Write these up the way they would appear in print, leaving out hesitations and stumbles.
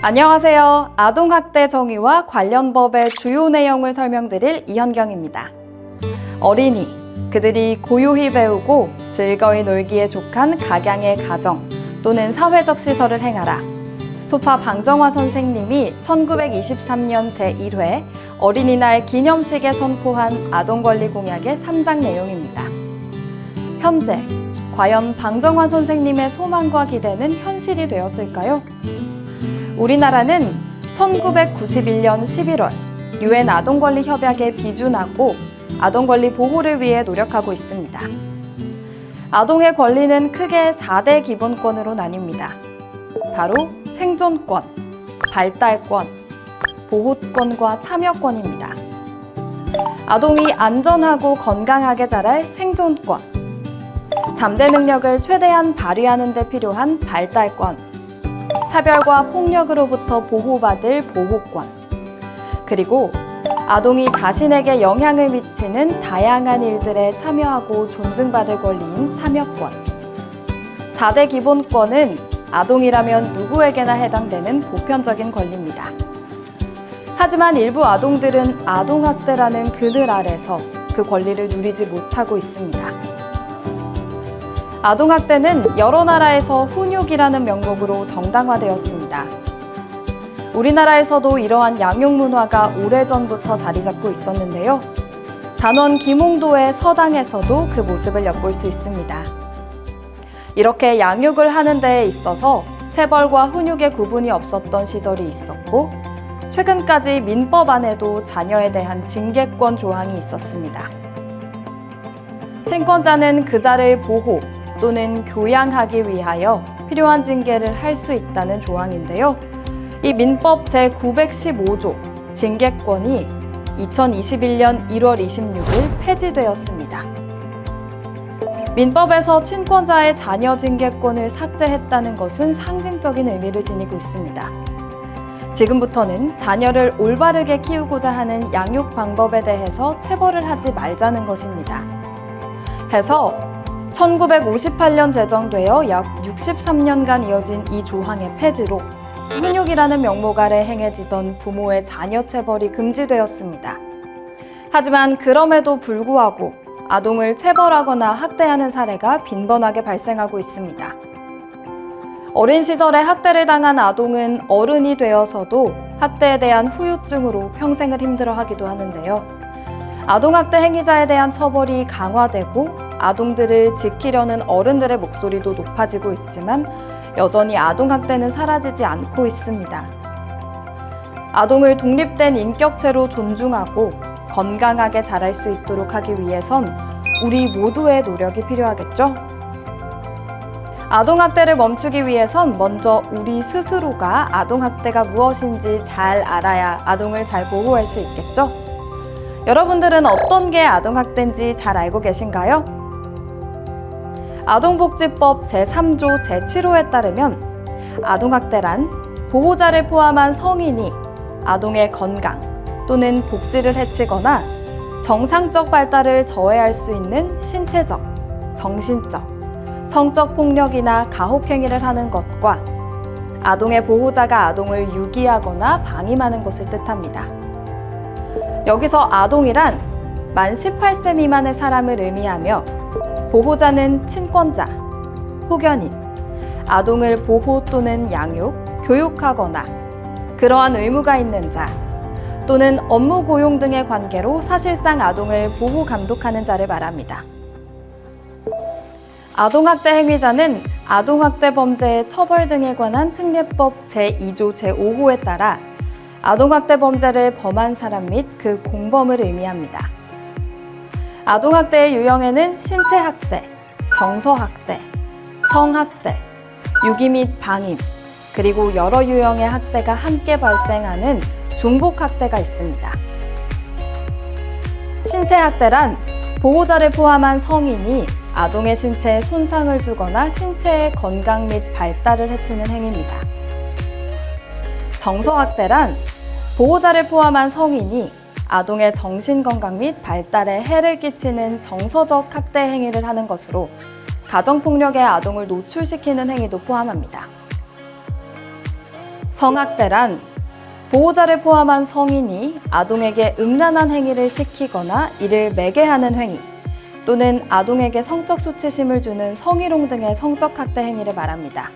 안녕하세요. 아동학대 정의와 관련 법의 주요 내용을 설명드릴 이현경입니다. 어린이, 그들이 고요히 배우고 즐거이 놀기에 족한 각양의 가정 또는 사회적 시설을 행하라. 소파 방정화 선생님이 1923년 제1회 어린이날 기념식에 선포한 아동권리 공약의 3장 내용입니다. 현재, 과연 방정화 선생님의 소망과 기대는 현실이 되었을까요? 우리나라는 1991년 11월 UN 아동권리 협약에 비준하고 아동권리 보호를 위해 노력하고 있습니다. 아동의 권리는 크게 4대 기본권으로 나뉩니다. 바로 생존권, 발달권, 보호권과 참여권입니다. 아동이 안전하고 건강하게 자랄 생존권, 잠재 능력을 최대한 발휘하는 데 필요한 발달권, 차별과 폭력으로부터 보호받을 보호권, 그리고 아동이 자신에게 영향을 미치는 다양한 일들에 참여하고 존중받을 권리인 참여권. 4대 기본권은 아동이라면 누구에게나 해당되는 보편적인 권리입니다. 하지만 일부 아동들은 아동학대라는 그늘 아래서 그 권리를 누리지 못하고 있습니다. 아동학대는 여러 나라에서 훈육이라는 명목으로 정당화되었습니다. 우리나라에서도 이러한 양육 문화가 오래전부터 자리 잡고 있었는데요. 단원 김홍도의 서당에서도 그 모습을 엿볼 수 있습니다. 이렇게 양육을 하는 데에 있어서 체벌과 훈육의 구분이 없었던 시절이 있었고, 최근까지 민법 안에도 자녀에 대한 징계권 조항이 있었습니다. 친권자는 그자를 보호 또는 교양하기 위하여 필요한 징계를 할 수 있다는 조항인데요. 이 민법 제915조 징계권이 2021년 1월 26일 폐지되었습니다. 민법에서 친권자의 자녀 징계권을 삭제했다는 것은 상징적인 의미를 지니고 있습니다. 지금부터는 자녀를 올바르게 키우고자 하는 양육 방법에 대해서 체벌을 하지 말자는 것입니다. 해서 1958년 제정되어 약 63년간 이어진 이 조항의 폐지로 훈육이라는 명목 아래 행해지던 부모의 자녀 체벌이 금지되었습니다. 하지만 그럼에도 불구하고 아동을 체벌하거나 학대하는 사례가 빈번하게 발생하고 있습니다. 어린 시절에 학대를 당한 아동은 어른이 되어서도 학대에 대한 후유증으로 평생을 힘들어하기도 하는데요. 아동학대 행위자에 대한 처벌이 강화되고 아동들을 지키려는 어른들의 목소리도 높아지고 있지만 여전히 아동학대는 사라지지 않고 있습니다. 아동을 독립된 인격체로 존중하고 건강하게 자랄 수 있도록 하기 위해선 우리 모두의 노력이 필요하겠죠? 아동학대를 멈추기 위해선 먼저 우리 스스로가 아동학대가 무엇인지 잘 알아야 아동을 잘 보호할 수 있겠죠? 여러분들은 어떤 게 아동학대인지 잘 알고 계신가요? 아동복지법 제3조 제7호에 따르면 아동학대란 보호자를 포함한 성인이 아동의 건강 또는 복지를 해치거나 정상적 발달을 저해할 수 있는 신체적, 정신적, 성적 폭력이나 가혹행위를 하는 것과 아동의 보호자가 아동을 유기하거나 방임하는 것을 뜻합니다. 여기서 아동이란 만 18세 미만의 사람을 의미하며 보호자는 친권자, 후견인, 아동을 보호 또는 양육, 교육하거나 그러한 의무가 있는 자 또는 업무 고용 등의 관계로 사실상 아동을 보호 감독하는 자를 말합니다. 아동학대 행위자는 아동학대 범죄의 처벌 등에 관한 특례법 제2조 제5호에 따라 아동학대 범죄를 범한 사람 및 그 공범을 의미합니다. 아동학대의 유형에는 신체학대, 정서학대, 성학대, 유기 및 방임, 그리고 여러 유형의 학대가 함께 발생하는 중복학대가 있습니다. 신체학대란 보호자를 포함한 성인이 아동의 신체에 손상을 주거나 신체의 건강 및 발달을 해치는 행위입니다. 정서학대란 보호자를 포함한 성인이 아동의 정신건강 및 발달에 해를 끼치는 정서적 학대 행위를 하는 것으로 가정폭력에 아동을 노출시키는 행위도 포함합니다. 성학대란 보호자를 포함한 성인이 아동에게 음란한 행위를 시키거나 이를 매개하는 행위 또는 아동에게 성적 수치심을 주는 성희롱 등의 성적 학대 행위를 말합니다.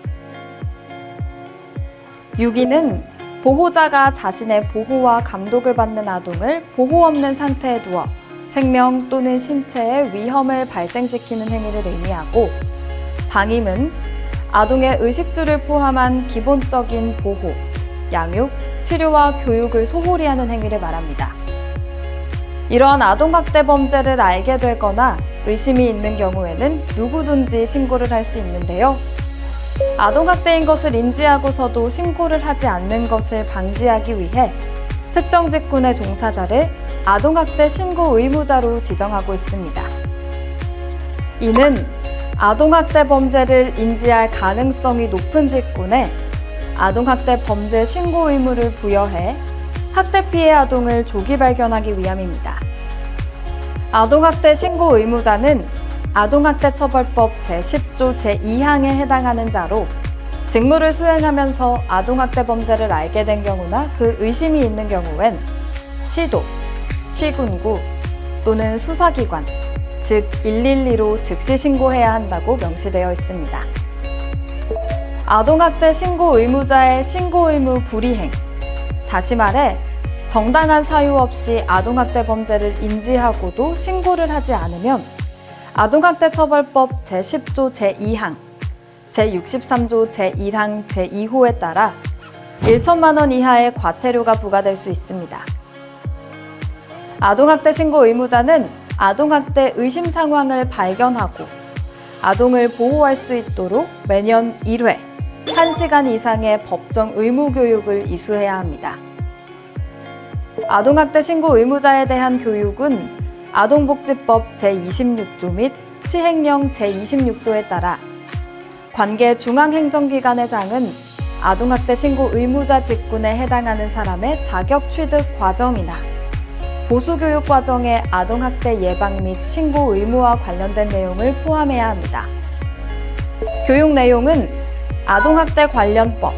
유기는 보호자가 자신의 보호와 감독을 받는 아동을 보호 없는 상태에 두어 생명 또는 신체에 위험을 발생시키는 행위를 의미하고, 방임은 아동의 의식주를 포함한 기본적인 보호, 양육, 치료와 교육을 소홀히 하는 행위를 말합니다. 이러한 아동학대 범죄를 알게 되거나 의심이 있는 경우에는 누구든지 신고를 할 수 있는데요. 아동학대인 것을 인지하고서도 신고를 하지 않는 것을 방지하기 위해 특정 직군의 종사자를 아동학대 신고 의무자로 지정하고 있습니다. 이는 아동학대 범죄를 인지할 가능성이 높은 직군에 아동학대 범죄 신고 의무를 부여해 학대 피해 아동을 조기 발견하기 위함입니다. 아동학대 신고 의무자는 아동학대처벌법 제10조 제2항에 해당하는 자로 직무를 수행하면서 아동학대 범죄를 알게 된 경우나 그 의심이 있는 경우엔 시도, 시군구 또는 수사기관, 즉 112로 즉시 신고해야 한다고 명시되어 있습니다. 아동학대 신고 의무자의 신고 의무 불이행, 다시 말해 정당한 사유 없이 아동학대 범죄를 인지하고도 신고를 하지 않으면 아동학대처벌법 제10조 제2항, 제63조 제1항 제2호에 따라 1천만 원 이하의 과태료가 부과될 수 있습니다. 아동학대 신고 의무자는 아동학대 의심 상황을 발견하고 아동을 보호할 수 있도록 매년 1회 1시간 이상의 법정 의무 교육을 이수해야 합니다. 아동학대 신고 의무자에 대한 교육은 아동복지법 제26조 및 시행령 제26조에 따라 관계 중앙행정기관의 장은 아동학대 신고 의무자 직군에 해당하는 사람의 자격 취득 과정이나 보수교육 과정의 아동학대 예방 및 신고 의무와 관련된 내용을 포함해야 합니다. 교육 내용은 아동학대 관련법,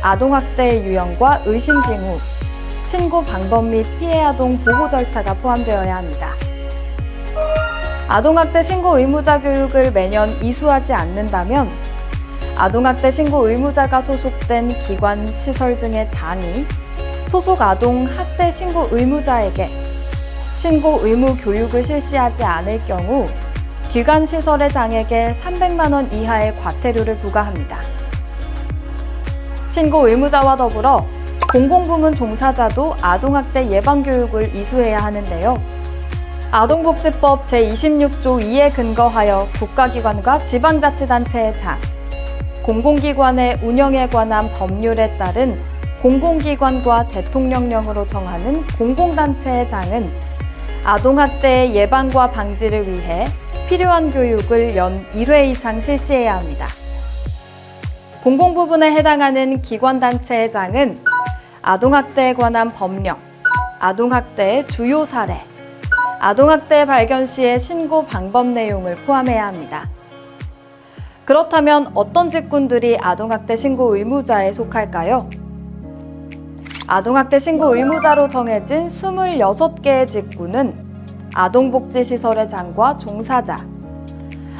아동학대의 유형과 의심 징후, 신고 방법 및 피해 아동 보호 절차가 포함되어야 합니다. 아동학대 신고 의무자 교육을 매년 이수하지 않는다면 아동학대 신고 의무자가 소속된 기관, 시설 등의 장이 소속 아동 학대 신고 의무자에게 신고 의무 교육을 실시하지 않을 경우 기관 시설의 장에게 300만 원 이하의 과태료를 부과합니다. 신고 의무자와 더불어 공공부문 종사자도 아동학대 예방교육을 이수해야 하는데요. 아동복지법 제26조 2에 근거하여 국가기관과 지방자치단체의 장, 공공기관의 운영에 관한 법률에 따른 공공기관과 대통령령으로 정하는 공공단체의 장은 아동학대의 예방과 방지를 위해 필요한 교육을 연 1회 이상 실시해야 합니다. 공공부문에 해당하는 기관단체의 장은 아동학대에 관한 법령, 아동학대의 주요 사례, 아동학대 발견 시의 신고 방법 내용을 포함해야 합니다. 그렇다면 어떤 직군들이 아동학대 신고 의무자에 속할까요? 아동학대 신고 의무자로 정해진 26개의 직군은 아동복지시설의 장과 종사자,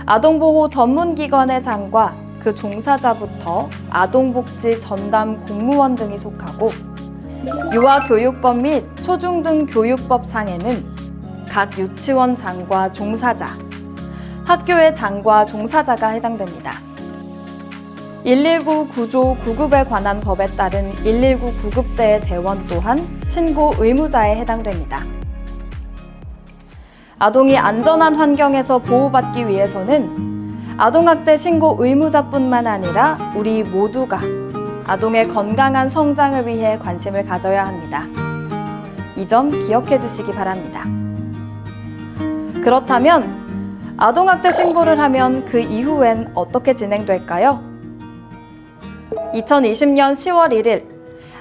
아동보호 전문기관의 장과 그 종사자부터 아동복지 전담 공무원 등이 속하고, 유아교육법 및 초중등 교육법 상에는 각 유치원 장과 종사자, 학교의 장과 종사자가 해당됩니다. 119 구조 구급에 관한 법에 따른 119 구급대의 대원 또한 신고 의무자에 해당됩니다. 아동이 안전한 환경에서 보호받기 위해서는 아동학대 신고 의무자뿐만 아니라 우리 모두가 아동의 건강한 성장을 위해 관심을 가져야 합니다. 이 점 기억해 주시기 바랍니다. 그렇다면 아동학대 신고를 하면 그 이후엔 어떻게 진행될까요? 2020년 10월 1일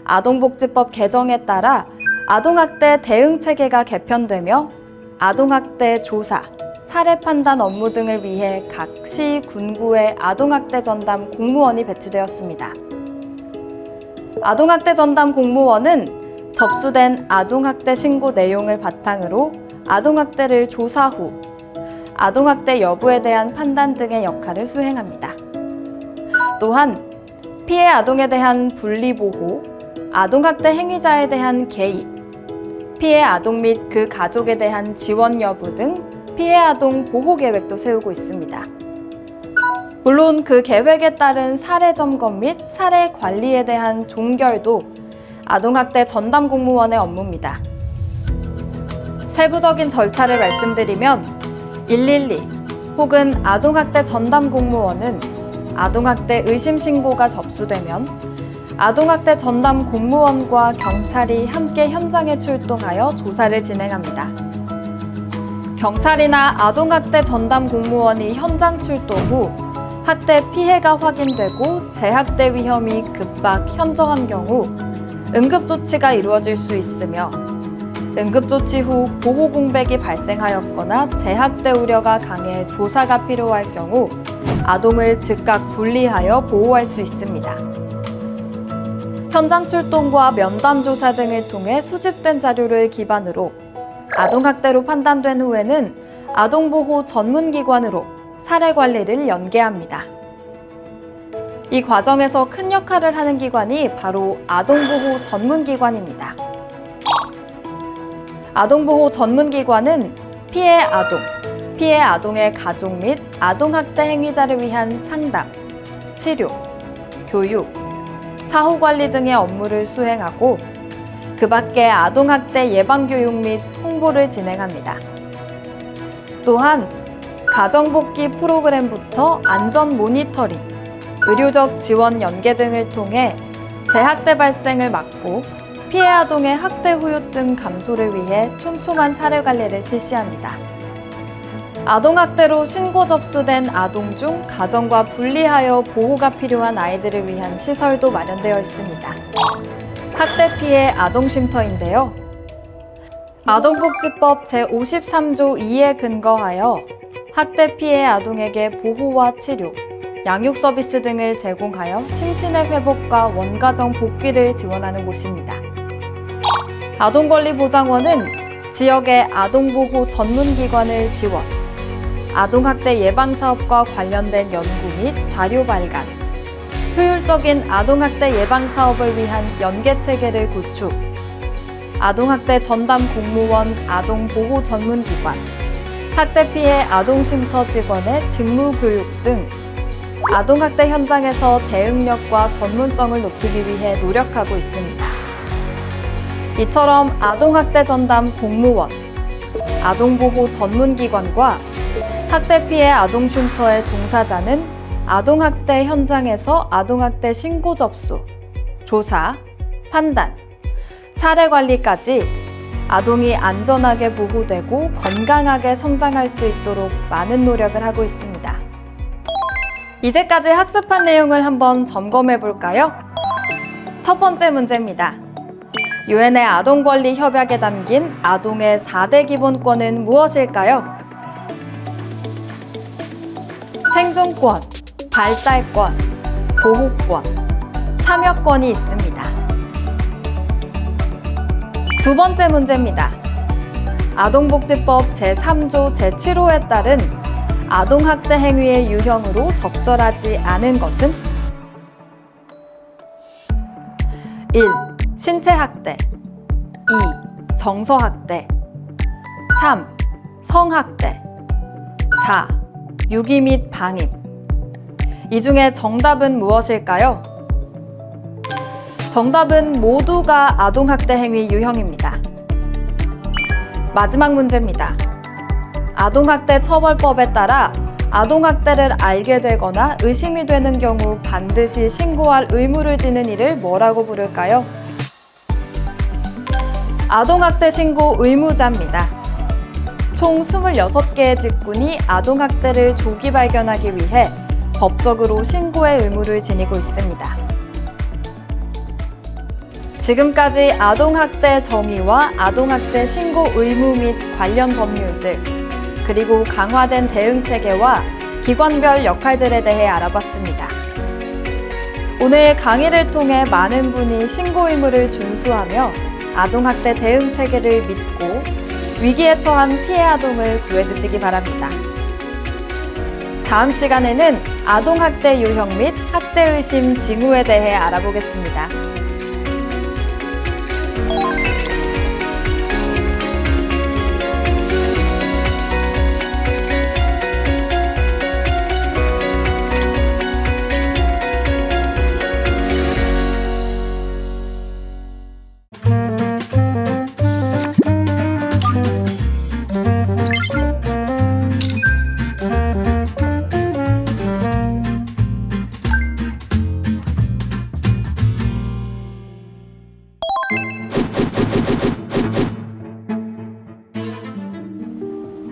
아동복지법 개정에 따라 아동학대 대응체계가 개편되며 아동학대 조사, 사례 판단 업무 등을 위해 각 시, 군구에 아동학대 전담 공무원이 배치되었습니다. 아동학대 전담 공무원은 접수된 아동학대 신고 내용을 바탕으로 아동학대를 조사 후 아동학대 여부에 대한 판단 등의 역할을 수행합니다. 또한 피해 아동에 대한 분리보호, 아동학대 행위자에 대한 개입, 피해 아동 및 그 가족에 대한 지원 여부 등 피해 아동 보호 계획도 세우고 있습니다. 물론 그 계획에 따른 사례 점검 및 사례 관리에 대한 종결도 아동학대 전담 공무원의 업무입니다. 세부적인 절차를 말씀드리면 112 혹은 아동학대 전담 공무원은 아동학대 의심 신고가 접수되면 아동학대 전담 공무원과 경찰이 함께 현장에 출동하여 조사를 진행합니다. 경찰이나 아동학대 전담 공무원이 현장 출동 후 학대 피해가 확인되고 재학대 위험이 급박 현저한 경우 응급조치가 이루어질 수 있으며 응급조치 후 보호 공백이 발생하였거나 재학대 우려가 강해 조사가 필요할 경우 아동을 즉각 분리하여 보호할 수 있습니다. 현장 출동과 면담 조사 등을 통해 수집된 자료를 기반으로 아동학대로 판단된 후에는 아동보호 전문기관으로 사례 관리를 연계합니다. 이 과정에서 큰 역할을 하는 기관이 바로 아동보호 전문기관입니다. 아동보호 전문기관은 피해 아동의 가족 및 아동학대 행위자를 위한 상담, 치료, 교육, 사후관리 등의 업무를 수행하고 그 밖에 아동학대 예방교육 및 홍보를 진행합니다. 또한 가정복귀 프로그램부터 안전 모니터링, 의료적 지원 연계 등을 통해 재학대 발생을 막고 피해 아동의 학대 후유증 감소를 위해 촘촘한 사례 관리를 실시합니다. 아동학대로 신고 접수된 아동 중 가정과 분리하여 보호가 필요한 아이들을 위한 시설도 마련되어 있습니다. 학대 피해 아동쉼터인데요. 아동복지법 제53조 2에 근거하여 학대 피해 아동에게 보호와 치료, 양육 서비스 등을 제공하여 심신의 회복과 원가정 복귀를 지원하는 곳입니다. 아동권리보장원은 지역의 아동보호 전문기관을 지원, 아동학대 예방사업과 관련된 연구 및 자료 발간, 효율적인 아동학대 예방사업을 위한 연계체계를 구축, 아동학대 전담 공무원 아동보호 전문기관, 학대 피해 아동쉼터 직원의 직무교육 등 아동학대 현장에서 대응력과 전문성을 높이기 위해 노력하고 있습니다. 이처럼 아동학대 전담 공무원, 아동보호 전문기관과 학대 피해 아동쉼터의 종사자는 아동학대 현장에서 아동학대 신고 접수, 조사, 판단, 사례 관리까지 아동이 안전하게 보호되고 건강하게 성장할 수 있도록 많은 노력을 하고 있습니다. 이제까지 학습한 내용을 한번 점검해 볼까요? 첫 번째 문제입니다. 유엔의 아동권리 협약에 담긴 아동의 4대 기본권은 무엇일까요? 생존권, 발달권, 보호권, 참여권이 있습니다. 두 번째 문제입니다. 아동복지법 제3조 제7호에 따른 아동학대 행위의 유형으로 적절하지 않은 것은 1. 신체학대 2. 정서학대 3. 성학대 4. 유기 및 방임. 이 중에 정답은 무엇일까요? 정답은 모두가 아동학대 행위 유형입니다. 마지막 문제입니다. 아동학대 처벌법에 따라 아동학대를 알게 되거나 의심이 되는 경우 반드시 신고할 의무를 지는 이를 뭐라고 부를까요? 아동학대 신고 의무자입니다. 총 26개의 직군이 아동학대를 조기 발견하기 위해 법적으로 신고의 의무를 지니고 있습니다. 지금까지 아동학대 정의와 아동학대 신고 의무 및 관련 법률들, 그리고 강화된 대응 체계와 기관별 역할들에 대해 알아봤습니다. 오늘 강의를 통해 많은 분이 신고 의무를 준수하며 아동학대 대응 체계를 믿고 위기에 처한 피해 아동을 구해주시기 바랍니다. 다음 시간에는 아동학대 유형 및 학대 의심 징후에 대해 알아보겠습니다.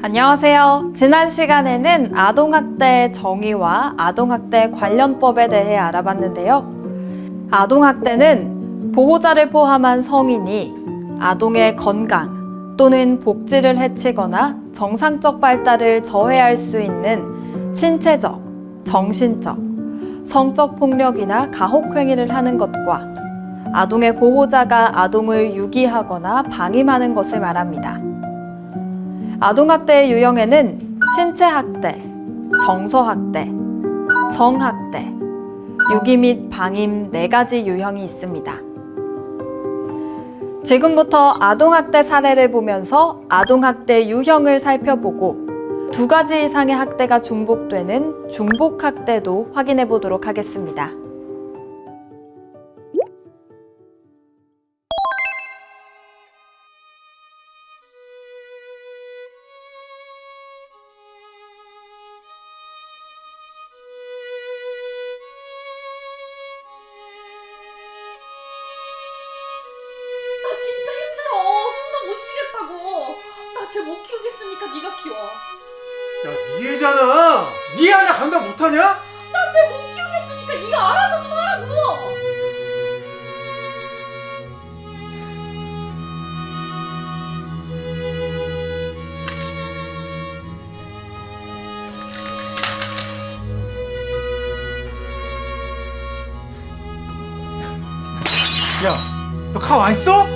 안녕하세요. 지난 시간에는 아동학대의 정의와 아동학대 관련법에 대해 알아봤는데요. 아동학대는 보호자를 포함한 성인이 아동의 건강 또는 복지를 해치거나 정상적 발달을 저해할 수 있는 신체적, 정신적, 성적 폭력이나 가혹행위를 하는 것과 아동의 보호자가 아동을 유기하거나 방임하는 것을 말합니다. 아동학대의 유형에는 신체학대, 정서학대, 성학대, 유기 및 방임 4가지 유형이 있습니다. 지금부터 아동학대 사례를 보면서 아동학대 유형을 살펴보고 2가지 이상의 학대가 중복되는 중복학대도 확인해 보도록 하겠습니다. 진짜 힘들어. 숨도 못 쉬겠다고. 나 쟤 못 키우겠으니까 네가 키워. 야, 네 애잖아. 네 하나 감당 못하냐? 나 쟤 못 키우겠으니까 네가 알아서 좀 하라고. 야, 너 가만 있어?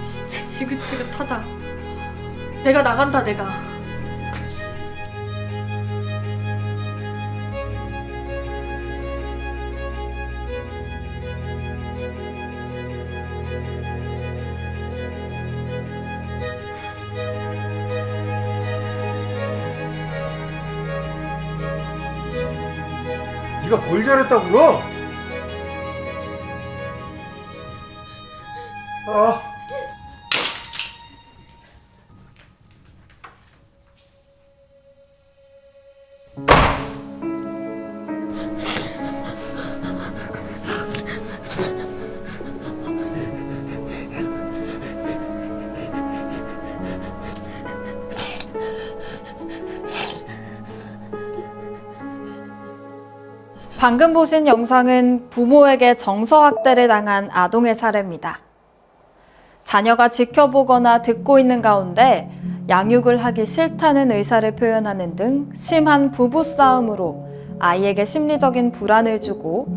진짜 지긋지긋하다. 내가 나간다 내가. 네가 뭘 잘했다고요? 아, 방금 보신 영상은 부모에게 정서학대를 당한 아동의 사례입니다. 자녀가 지켜보거나 듣고 있는 가운데 양육을 하기 싫다는 의사를 표현하는 등 심한 부부싸움으로 아이에게 심리적인 불안을 주고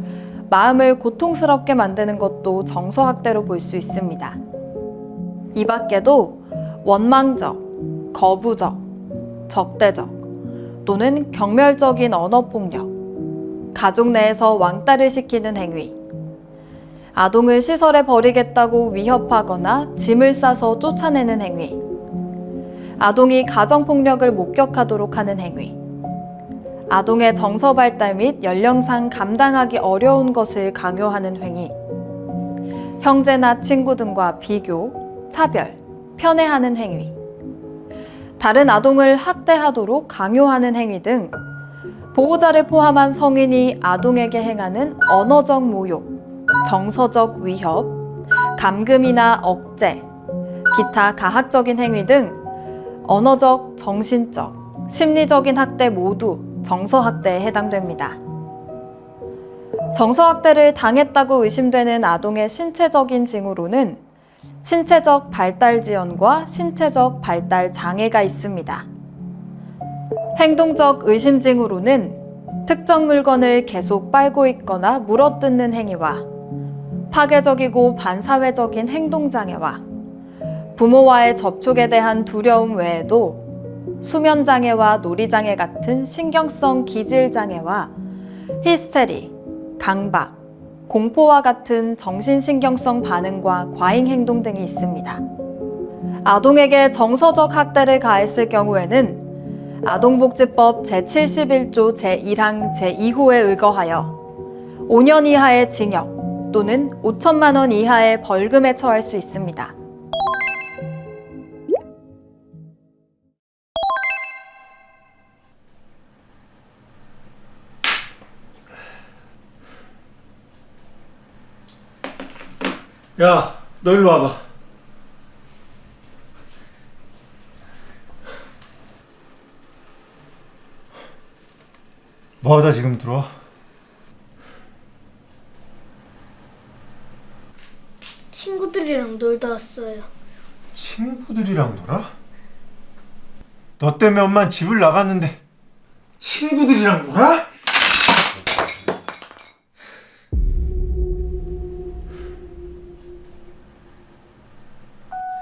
마음을 고통스럽게 만드는 것도 정서학대로 볼 수 있습니다. 이 밖에도 원망적, 거부적, 적대적 또는 경멸적인 언어폭력, 가족 내에서 왕따를 시키는 행위, 아동을 시설에 버리겠다고 위협하거나 짐을 싸서 쫓아내는 행위, 아동이 가정폭력을 목격하도록 하는 행위, 아동의 정서 발달 및 연령상 감당하기 어려운 것을 강요하는 행위, 형제나 친구 등과 비교, 차별, 편애하는 행위, 다른 아동을 학대하도록 강요하는 행위 등 보호자를 포함한 성인이 아동에게 행하는 언어적 모욕, 정서적 위협, 감금이나 억제, 기타 가학적인 행위 등 언어적, 정신적, 심리적인 학대 모두 정서학대에 해당됩니다. 정서학대를 당했다고 의심되는 아동의 신체적인 징후로는 신체적 발달 지연과 신체적 발달 장애가 있습니다. 행동적 의심 징후로는 특정 물건을 계속 빨고 있거나 물어뜯는 행위와 파괴적이고 반사회적인 행동장애와 부모와의 접촉에 대한 두려움 외에도 수면장애와 놀이장애 같은 신경성 기질장애와 히스테리, 강박, 공포와 같은 정신신경성 반응과 과잉행동 등이 있습니다. 아동에게 정서적 학대를 가했을 경우에는 아동복지법 제71조 제1항 제2호에 의거하여 5년 이하의 징역 또는 5천만 원 이하의 벌금에 처할 수 있습니다. 야, 너 일로 와봐. 뭐하다 지금 들어와? 친구들이랑 놀다 왔어요. 친구들이랑 놀아? 너 때문에 엄만 집을 나갔는데 친구들이랑 놀아?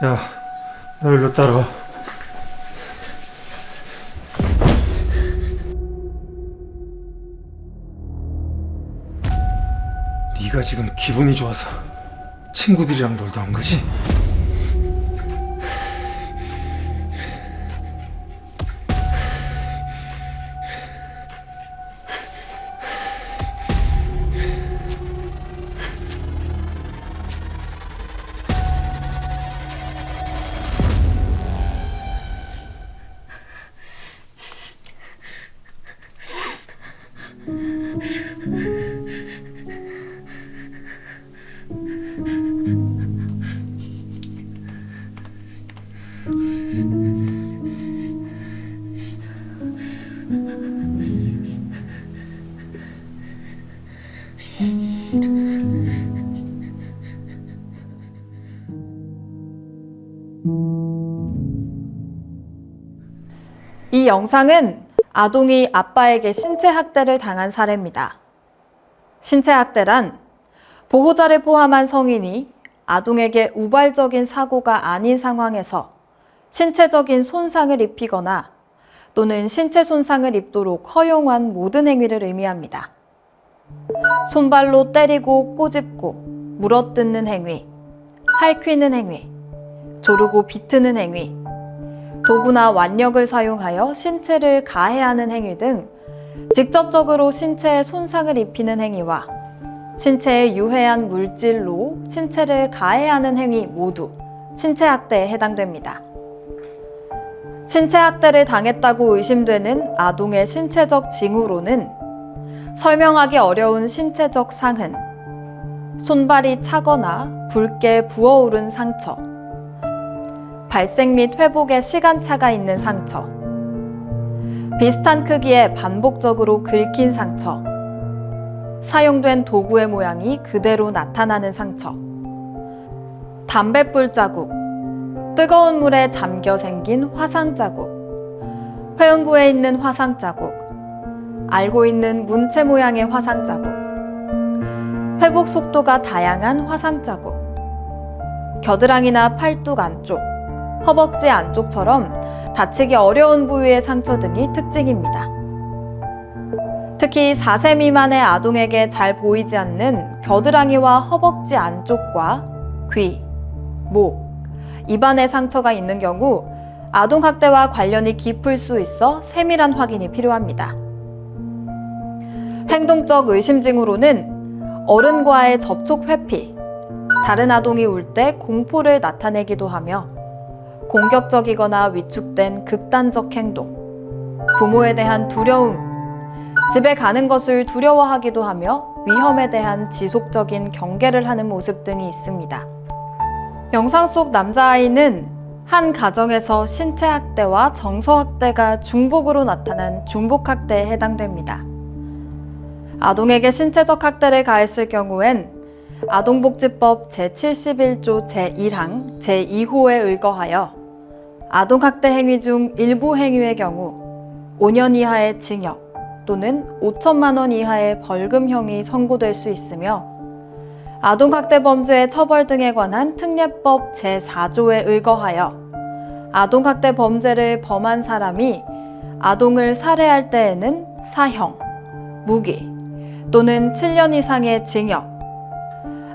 야, 너 일로 따라와. 네가 지금 기분이 좋아서 친구들이랑 놀다 온 거지? 이 영상은 아동이 아빠에게 신체 학대를 당한 사례입니다. 신체 학대란 보호자를 포함한 성인이 아동에게 우발적인 사고가 아닌 상황에서 신체적인 손상을 입히거나 또는 신체 손상을 입도록 허용한 모든 행위를 의미합니다. 손발로 때리고 꼬집고 물어뜯는 행위, 핥히는 행위, 조르고 비트는 행위, 도구나 완력을 사용하여 신체를 가해하는 행위 등 직접적으로 신체에 손상을 입히는 행위와 신체에 유해한 물질로 신체를 가해하는 행위 모두 신체학대에 해당됩니다. 신체학대를 당했다고 의심되는 아동의 신체적 징후로는 설명하기 어려운 신체적 상흔, 손발이 차거나 붉게 부어오른 상처, 발생 및 회복에 시간차가 있는 상처, 비슷한 크기의 반복적으로 긁힌 상처, 사용된 도구의 모양이 그대로 나타나는 상처, 담뱃불 자국, 뜨거운 물에 잠겨 생긴 화상 자국, 회음부에 있는 화상 자국, 알고 있는 문체 모양의 화상 자국, 회복 속도가 다양한 화상 자국, 겨드랑이나 팔뚝 안쪽, 허벅지 안쪽처럼 다치기 어려운 부위의 상처 등이 특징입니다. 특히 4세 미만의 아동에게 잘 보이지 않는 겨드랑이와 허벅지 안쪽과 귀, 목, 입안에 상처가 있는 경우 아동학대와 관련이 깊을 수 있어 세밀한 확인이 필요합니다. 행동적 의심 징후로는 어른과의 접촉 회피, 다른 아동이 울 때 공포를 나타내기도 하며 공격적이거나 위축된 극단적 행동, 부모에 대한 두려움, 집에 가는 것을 두려워하기도 하며 위험에 대한 지속적인 경계를 하는 모습 등이 있습니다. 영상 속 남자아이는 한 가정에서 신체학대와 정서학대가 중복으로 나타난 중복학대에 해당됩니다. 아동에게 신체적 학대를 가했을 경우엔 아동복지법 제71조 제1항 제2호에 의거하여 아동학대 행위 중 일부 행위의 경우 5년 이하의 징역 또는 5천만 원 이하의 벌금형이 선고될 수 있으며 아동학대 범죄의 처벌 등에 관한 특례법 제4조에 의거하여 아동학대 범죄를 범한 사람이 아동을 살해할 때에는 사형, 무기 또는 7년 이상의 징역,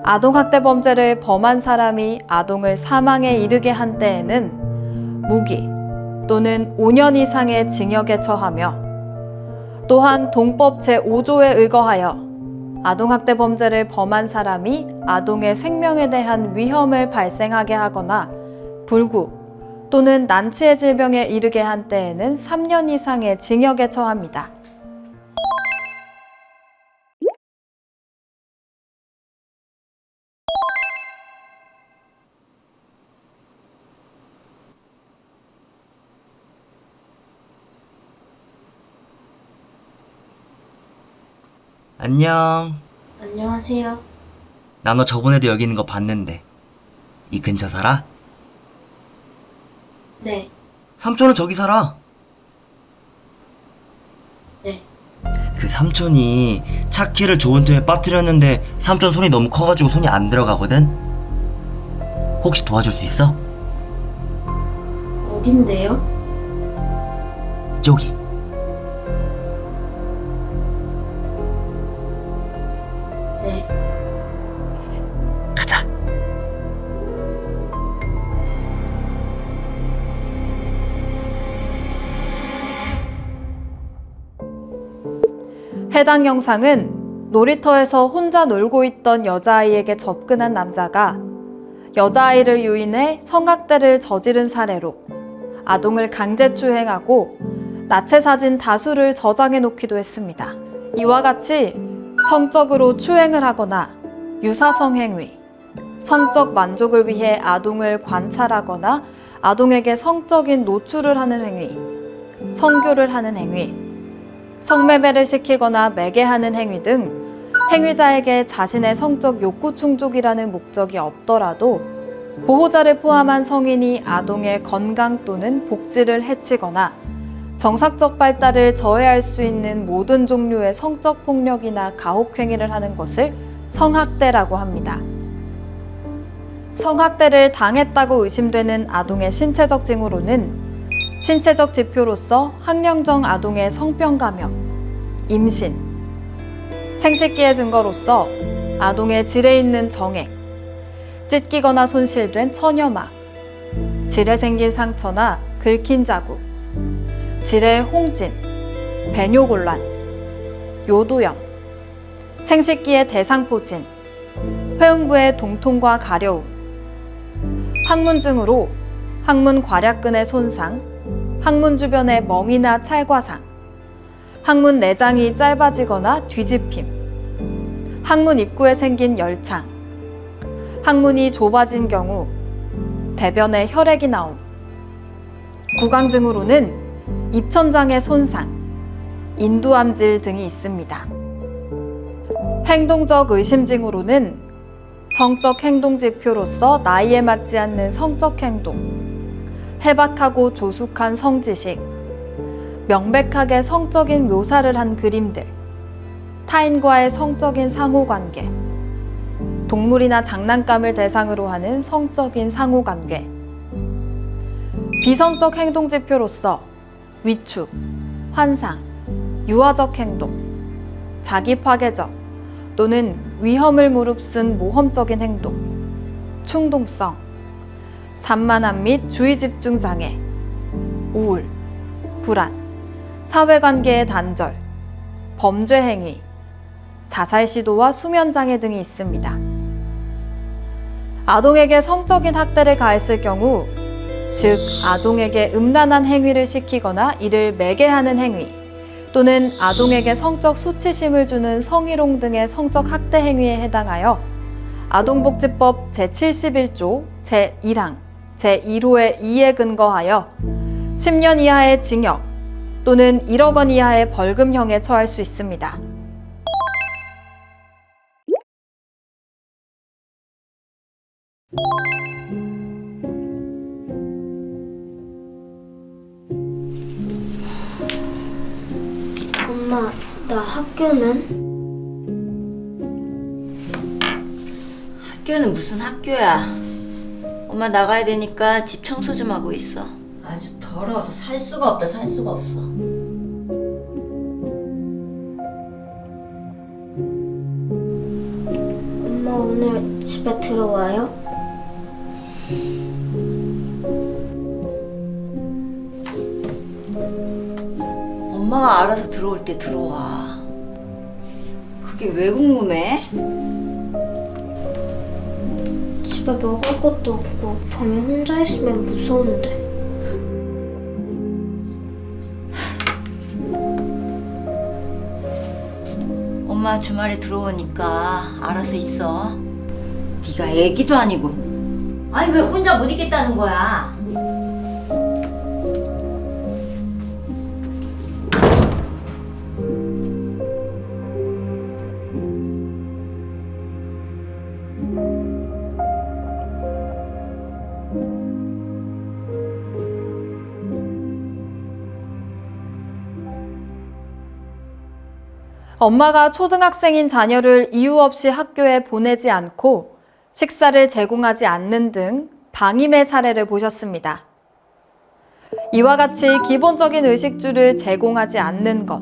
아동학대 범죄를 범한 사람이 아동을 사망에 이르게 한 때에는 무기 또는 5년 이상의 징역에 처하며 또한 동법 제5조에 의거하여 아동학대 범죄를 범한 사람이 아동의 생명에 대한 위험을 발생하게 하거나 불구 또는 난치의 질병에 이르게 한 때에는 3년 이상의 징역에 처합니다. 안녕. 안녕하세요. 나 너 저번에도 여기 있는 거 봤는데. 이 근처 살아? 네. 삼촌은 저기 살아. 네. 그 삼촌이 차 키를 좋은 틈에 빠뜨렸는데 삼촌 손이 너무 커가지고 손이 안 들어가거든? 혹시 도와줄 수 있어? 어딘데요? 저기. 네. 가자. 해당 영상은 놀이터에서 혼자 놀고 있던 여자아이에게 접근한 남자가 여자아이를 유인해 성학대를 저지른 사례로 아동을 강제추행하고 나체 사진 다수를 저장해 놓기도 했습니다. 이와 같이 성적으로 추행을 하거나 유사성 행위, 성적 만족을 위해 아동을 관찰하거나 아동에게 성적인 노출을 하는 행위, 성교를 하는 행위, 성매매를 시키거나 매개하는 행위 등 행위자에게 자신의 성적 욕구 충족이라는 목적이 없더라도 보호자를 포함한 성인이 아동의 건강 또는 복지를 해치거나 정상적 발달을 저해할 수 있는 모든 종류의 성적 폭력이나 가혹행위를 하는 것을 성학대라고 합니다. 성학대를 당했다고 의심되는 아동의 신체적 징후로는 신체적 지표로서 학령정 아동의 성병 감염, 임신, 생식기의 증거로서 아동의 질에 있는 정액, 찢기거나 손실된 처녀막, 질에 생긴 상처나 긁힌 자국, 질의 홍진, 배뇨곤란, 요도염, 생식기의 대상포진, 회음부의 동통과 가려움, 항문증으로 항문 괄약근의 손상, 항문 주변의 멍이나 찰과상, 항문 내장이 짧아지거나 뒤집힘, 항문 입구에 생긴 열창, 항문이 좁아진 경우 대변에 혈액이 나옴, 구강증으로는 입천장의 손상, 인두암질 등이 있습니다. 행동적 의심증으로는 성적 행동지표로서 나이에 맞지 않는 성적 행동, 해박하고 조숙한 성지식, 명백하게 성적인 묘사를 한 그림들, 타인과의 성적인 상호관계, 동물이나 장난감을 대상으로 하는 성적인 상호관계, 비성적 행동지표로서 위축, 환상, 유아적 행동, 자기파괴적 또는 위험을 무릅쓴 모험적인 행동, 충동성, 산만함 및 주의집중장애, 우울, 불안, 사회관계의 단절, 범죄 행위, 자살 시도와 수면장애 등이 있습니다. 아동에게 성적인 학대를 가했을 경우, 즉 아동에게 음란한 행위를 시키거나 이를 매개하는 행위, 또는 아동에게 성적 수치심을 주는 성희롱 등의 성적 학대 행위에 해당하여 아동복지법 제71조 제1항 제1호의 2에 근거하여 10년 이하의 징역 또는 1억 원 이하의 벌금형에 처할 수 있습니다. 엄마, 나 학교는? 학교는 무슨 학교야? 엄마 나가야 되니까 집 청소 좀 하고 있어. 아주 더러워서 살 수가 없다, 살 수가 없어. 엄마 오늘 집에 들어와요? 엄마가 알아서 들어올 때 들어와. 그게 왜 궁금해? 집에 먹을 것도 없고 밤에 혼자 있으면 무서운데. 엄마 주말에 들어오니까 알아서 있어. 네가 애기도 아니고. 아니 왜 혼자 못 있겠다는 거야? 엄마가 초등학생인 자녀를 이유 없이 학교에 보내지 않고 식사를 제공하지 않는 등 방임의 사례를 보셨습니다. 이와 같이 기본적인 의식주를 제공하지 않는 것,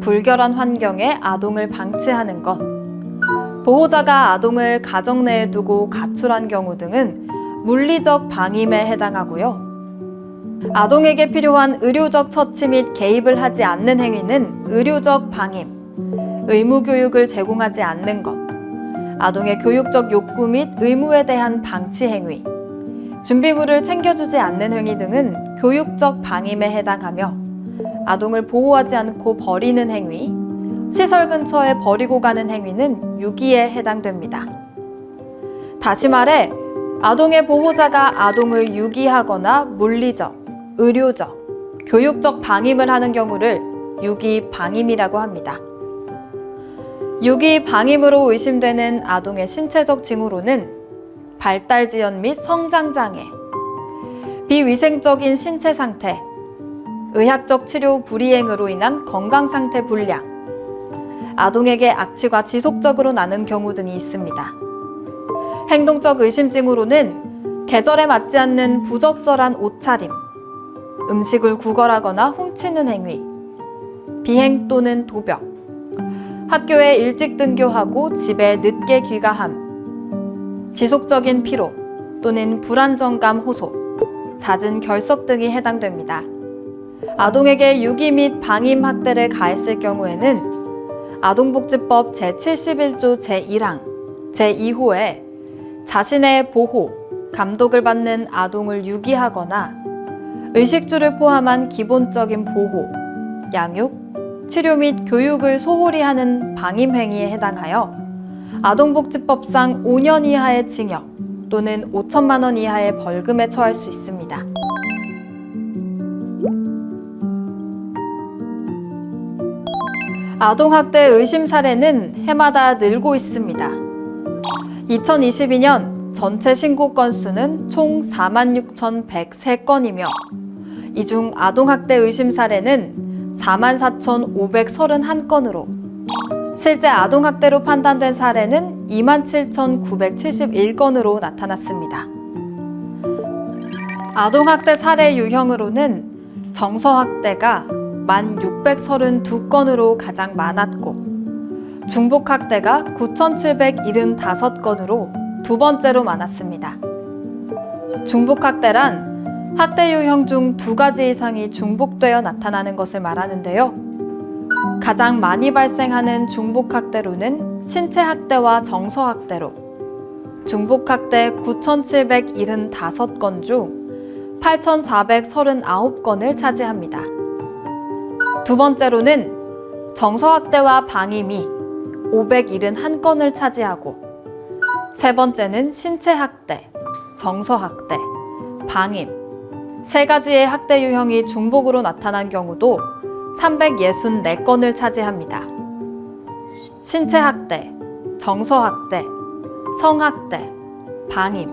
불결한 환경에 아동을 방치하는 것, 보호자가 아동을 가정 내에 두고 가출한 경우 등은 물리적 방임에 해당하고요. 아동에게 필요한 의료적 처치 및 개입을 하지 않는 행위는 의료적 방임, 의무 교육을 제공하지 않는 것, 아동의 교육적 욕구 및 의무에 대한 방치 행위, 준비물을 챙겨주지 않는 행위 등은 교육적 방임에 해당하며 아동을 보호하지 않고 버리는 행위, 시설 근처에 버리고 가는 행위는 유기에 해당됩니다. 다시 말해 아동의 보호자가 아동을 유기하거나 물리적, 의료적, 교육적 방임을 하는 경우를 유기 방임이라고 합니다. 유기 방임으로 의심되는 아동의 신체적 징후로는 발달 지연 및 성장 장애, 비위생적인 신체 상태, 의학적 치료 불이행으로 인한 건강 상태 불량, 아동에게 악취가 지속적으로 나는 경우 등이 있습니다. 행동적 의심 징후로는 계절에 맞지 않는 부적절한 옷차림, 음식을 구걸하거나 훔치는 행위, 비행 또는 도벽, 학교에 일찍 등교하고 집에 늦게 귀가함, 지속적인 피로 또는 불안정감 호소, 잦은 결석 등이 해당됩니다. 아동에게 유기 및 방임 학대를 가했을 경우에는 아동복지법 제71조 제1항, 제2호에 자신의 보호, 감독을 받는 아동을 유기하거나 의식주를 포함한 기본적인 보호, 양육, 치료 및 교육을 소홀히 하는 방임 행위에 해당하여 아동복지법상 5년 이하의 징역 또는 5천만 원 이하의 벌금에 처할 수 있습니다. 아동학대 의심 사례는 해마다 늘고 있습니다. 2022년 전체 신고 건수는 총 46,103건이며 이 중 아동학대 의심 사례는 44,531건으로 실제 아동학대로 판단된 사례는 27,971건으로 나타났습니다. 아동학대 사례 유형으로는 정서학대가 1,632건으로 가장 많았고 중복학대가 9,775건으로 두 번째로 많았습니다. 중복학대란 학대 유형 중 두 가지 이상이 중복되어 나타나는 것을 말하는데요. 가장 많이 발생하는 중복학대로는 신체학대와 정서학대로 중복학대 9,775건 중 8,439건을 차지합니다. 두 번째로는 정서학대와 방임이 571건을 차지하고 세 번째는 신체학대, 정서학대, 방임 세 가지의 학대 유형이 중복으로 나타난 경우도 364건을 차지합니다. 신체학대, 정서학대, 성학대, 방임,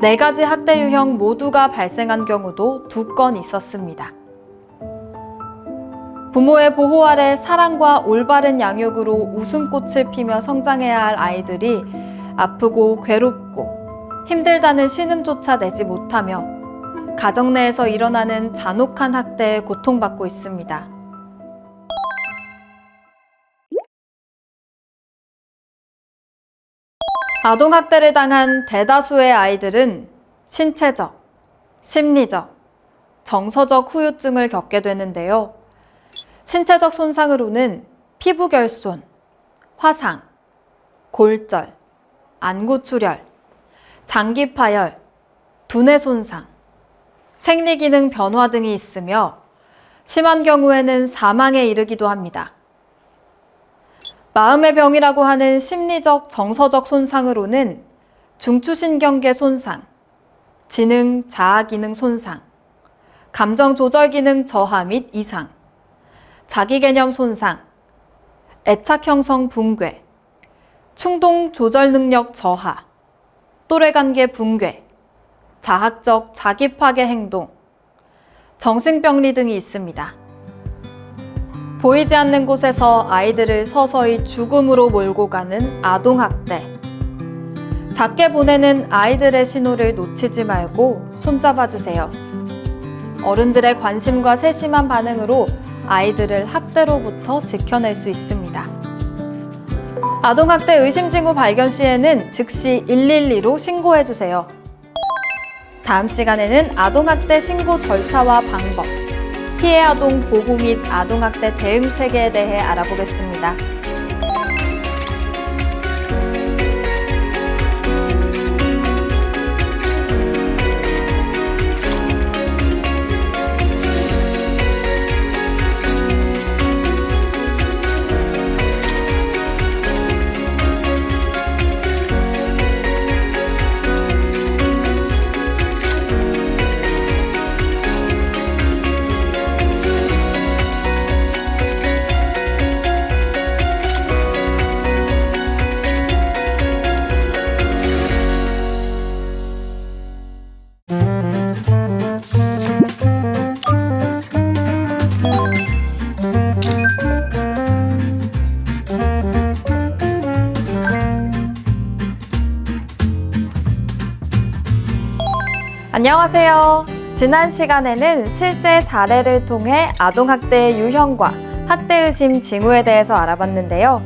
4가지 학대 유형 모두가 발생한 경우도 2건 있었습니다. 부모의 보호 아래 사랑과 올바른 양육으로 웃음꽃을 피며 성장해야 할 아이들이 아프고 괴롭고 힘들다는 신음조차 내지 못하며 가정 내에서 일어나는 잔혹한 학대에 고통받고 있습니다. 아동학대를 당한 대다수의 아이들은 신체적, 심리적, 정서적 후유증을 겪게 되는데요. 신체적 손상으로는 피부 결손, 화상, 골절, 안구출혈, 장기 파열, 두뇌 손상, 생리기능 변화 등이 있으며 심한 경우에는 사망에 이르기도 합니다. 마음의 병이라고 하는 심리적, 정서적 손상으로는 중추신경계 손상, 지능, 자아기능 손상, 감정조절기능 저하 및 이상, 자기개념 손상, 애착형성 붕괴, 충동조절능력 저하, 또래관계 붕괴, 자학적 자기파괴 행동, 정신병리 등이 있습니다. 보이지 않는 곳에서 아이들을 서서히 죽음으로 몰고 가는 아동학대. 작게 보내는 아이들의 신호를 놓치지 말고 손잡아 주세요. 어른들의 관심과 세심한 반응으로 아이들을 학대로부터 지켜낼 수 있습니다. 아동학대 의심 징후 발견 시에는 즉시 112로 신고해 주세요. 다음 시간에는 아동학대 신고 절차와 방법, 피해 아동 보호 및 아동학대 대응 체계에 대해 알아보겠습니다. 안녕하세요. 지난 시간에는 실제 사례를 통해 아동학대의 유형과 학대의심 징후에 대해서 알아봤는데요.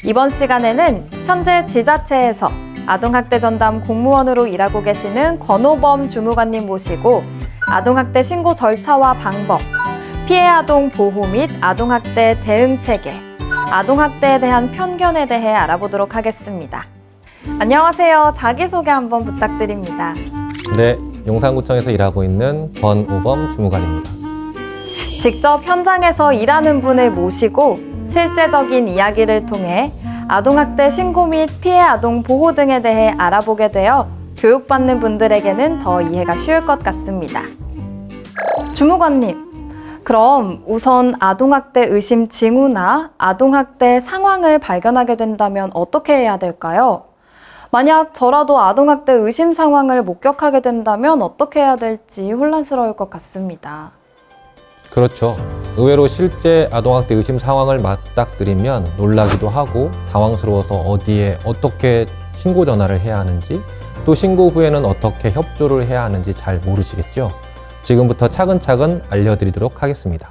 이번 시간에는 현재 지자체에서 아동학대 전담 공무원으로 일하고 계시는 권호범 주무관님 모시고 아동학대 신고 절차와 방법, 피해 아동 보호 및 아동학대 대응 체계, 아동학대에 대한 편견에 대해 알아보도록 하겠습니다. 안녕하세요. 자기소개 한번 부탁드립니다. 네, 용산구청에서 일하고 있는 권우범 주무관입니다. 직접 현장에서 일하는 분을 모시고 실제적인 이야기를 통해 아동학대 신고 및 피해 아동 보호 등에 대해 알아보게 되어 교육받는 분들에게는 더 이해가 쉬울 것 같습니다. 주무관님, 그럼 우선 아동학대 의심 징후나 아동학대 상황을 발견하게 된다면 어떻게 해야 될까요? 만약 저라도 아동학대 의심 상황을 목격하게 된다면 어떻게 해야 될지 혼란스러울 것 같습니다. 그렇죠. 의외로 실제 아동학대 의심 상황을 맞닥뜨리면 놀라기도 하고 당황스러워서 어디에 어떻게 신고 전화를 해야 하는지 또 신고 후에는 어떻게 협조를 해야 하는지 잘 모르시겠죠? 지금부터 차근차근 알려드리도록 하겠습니다.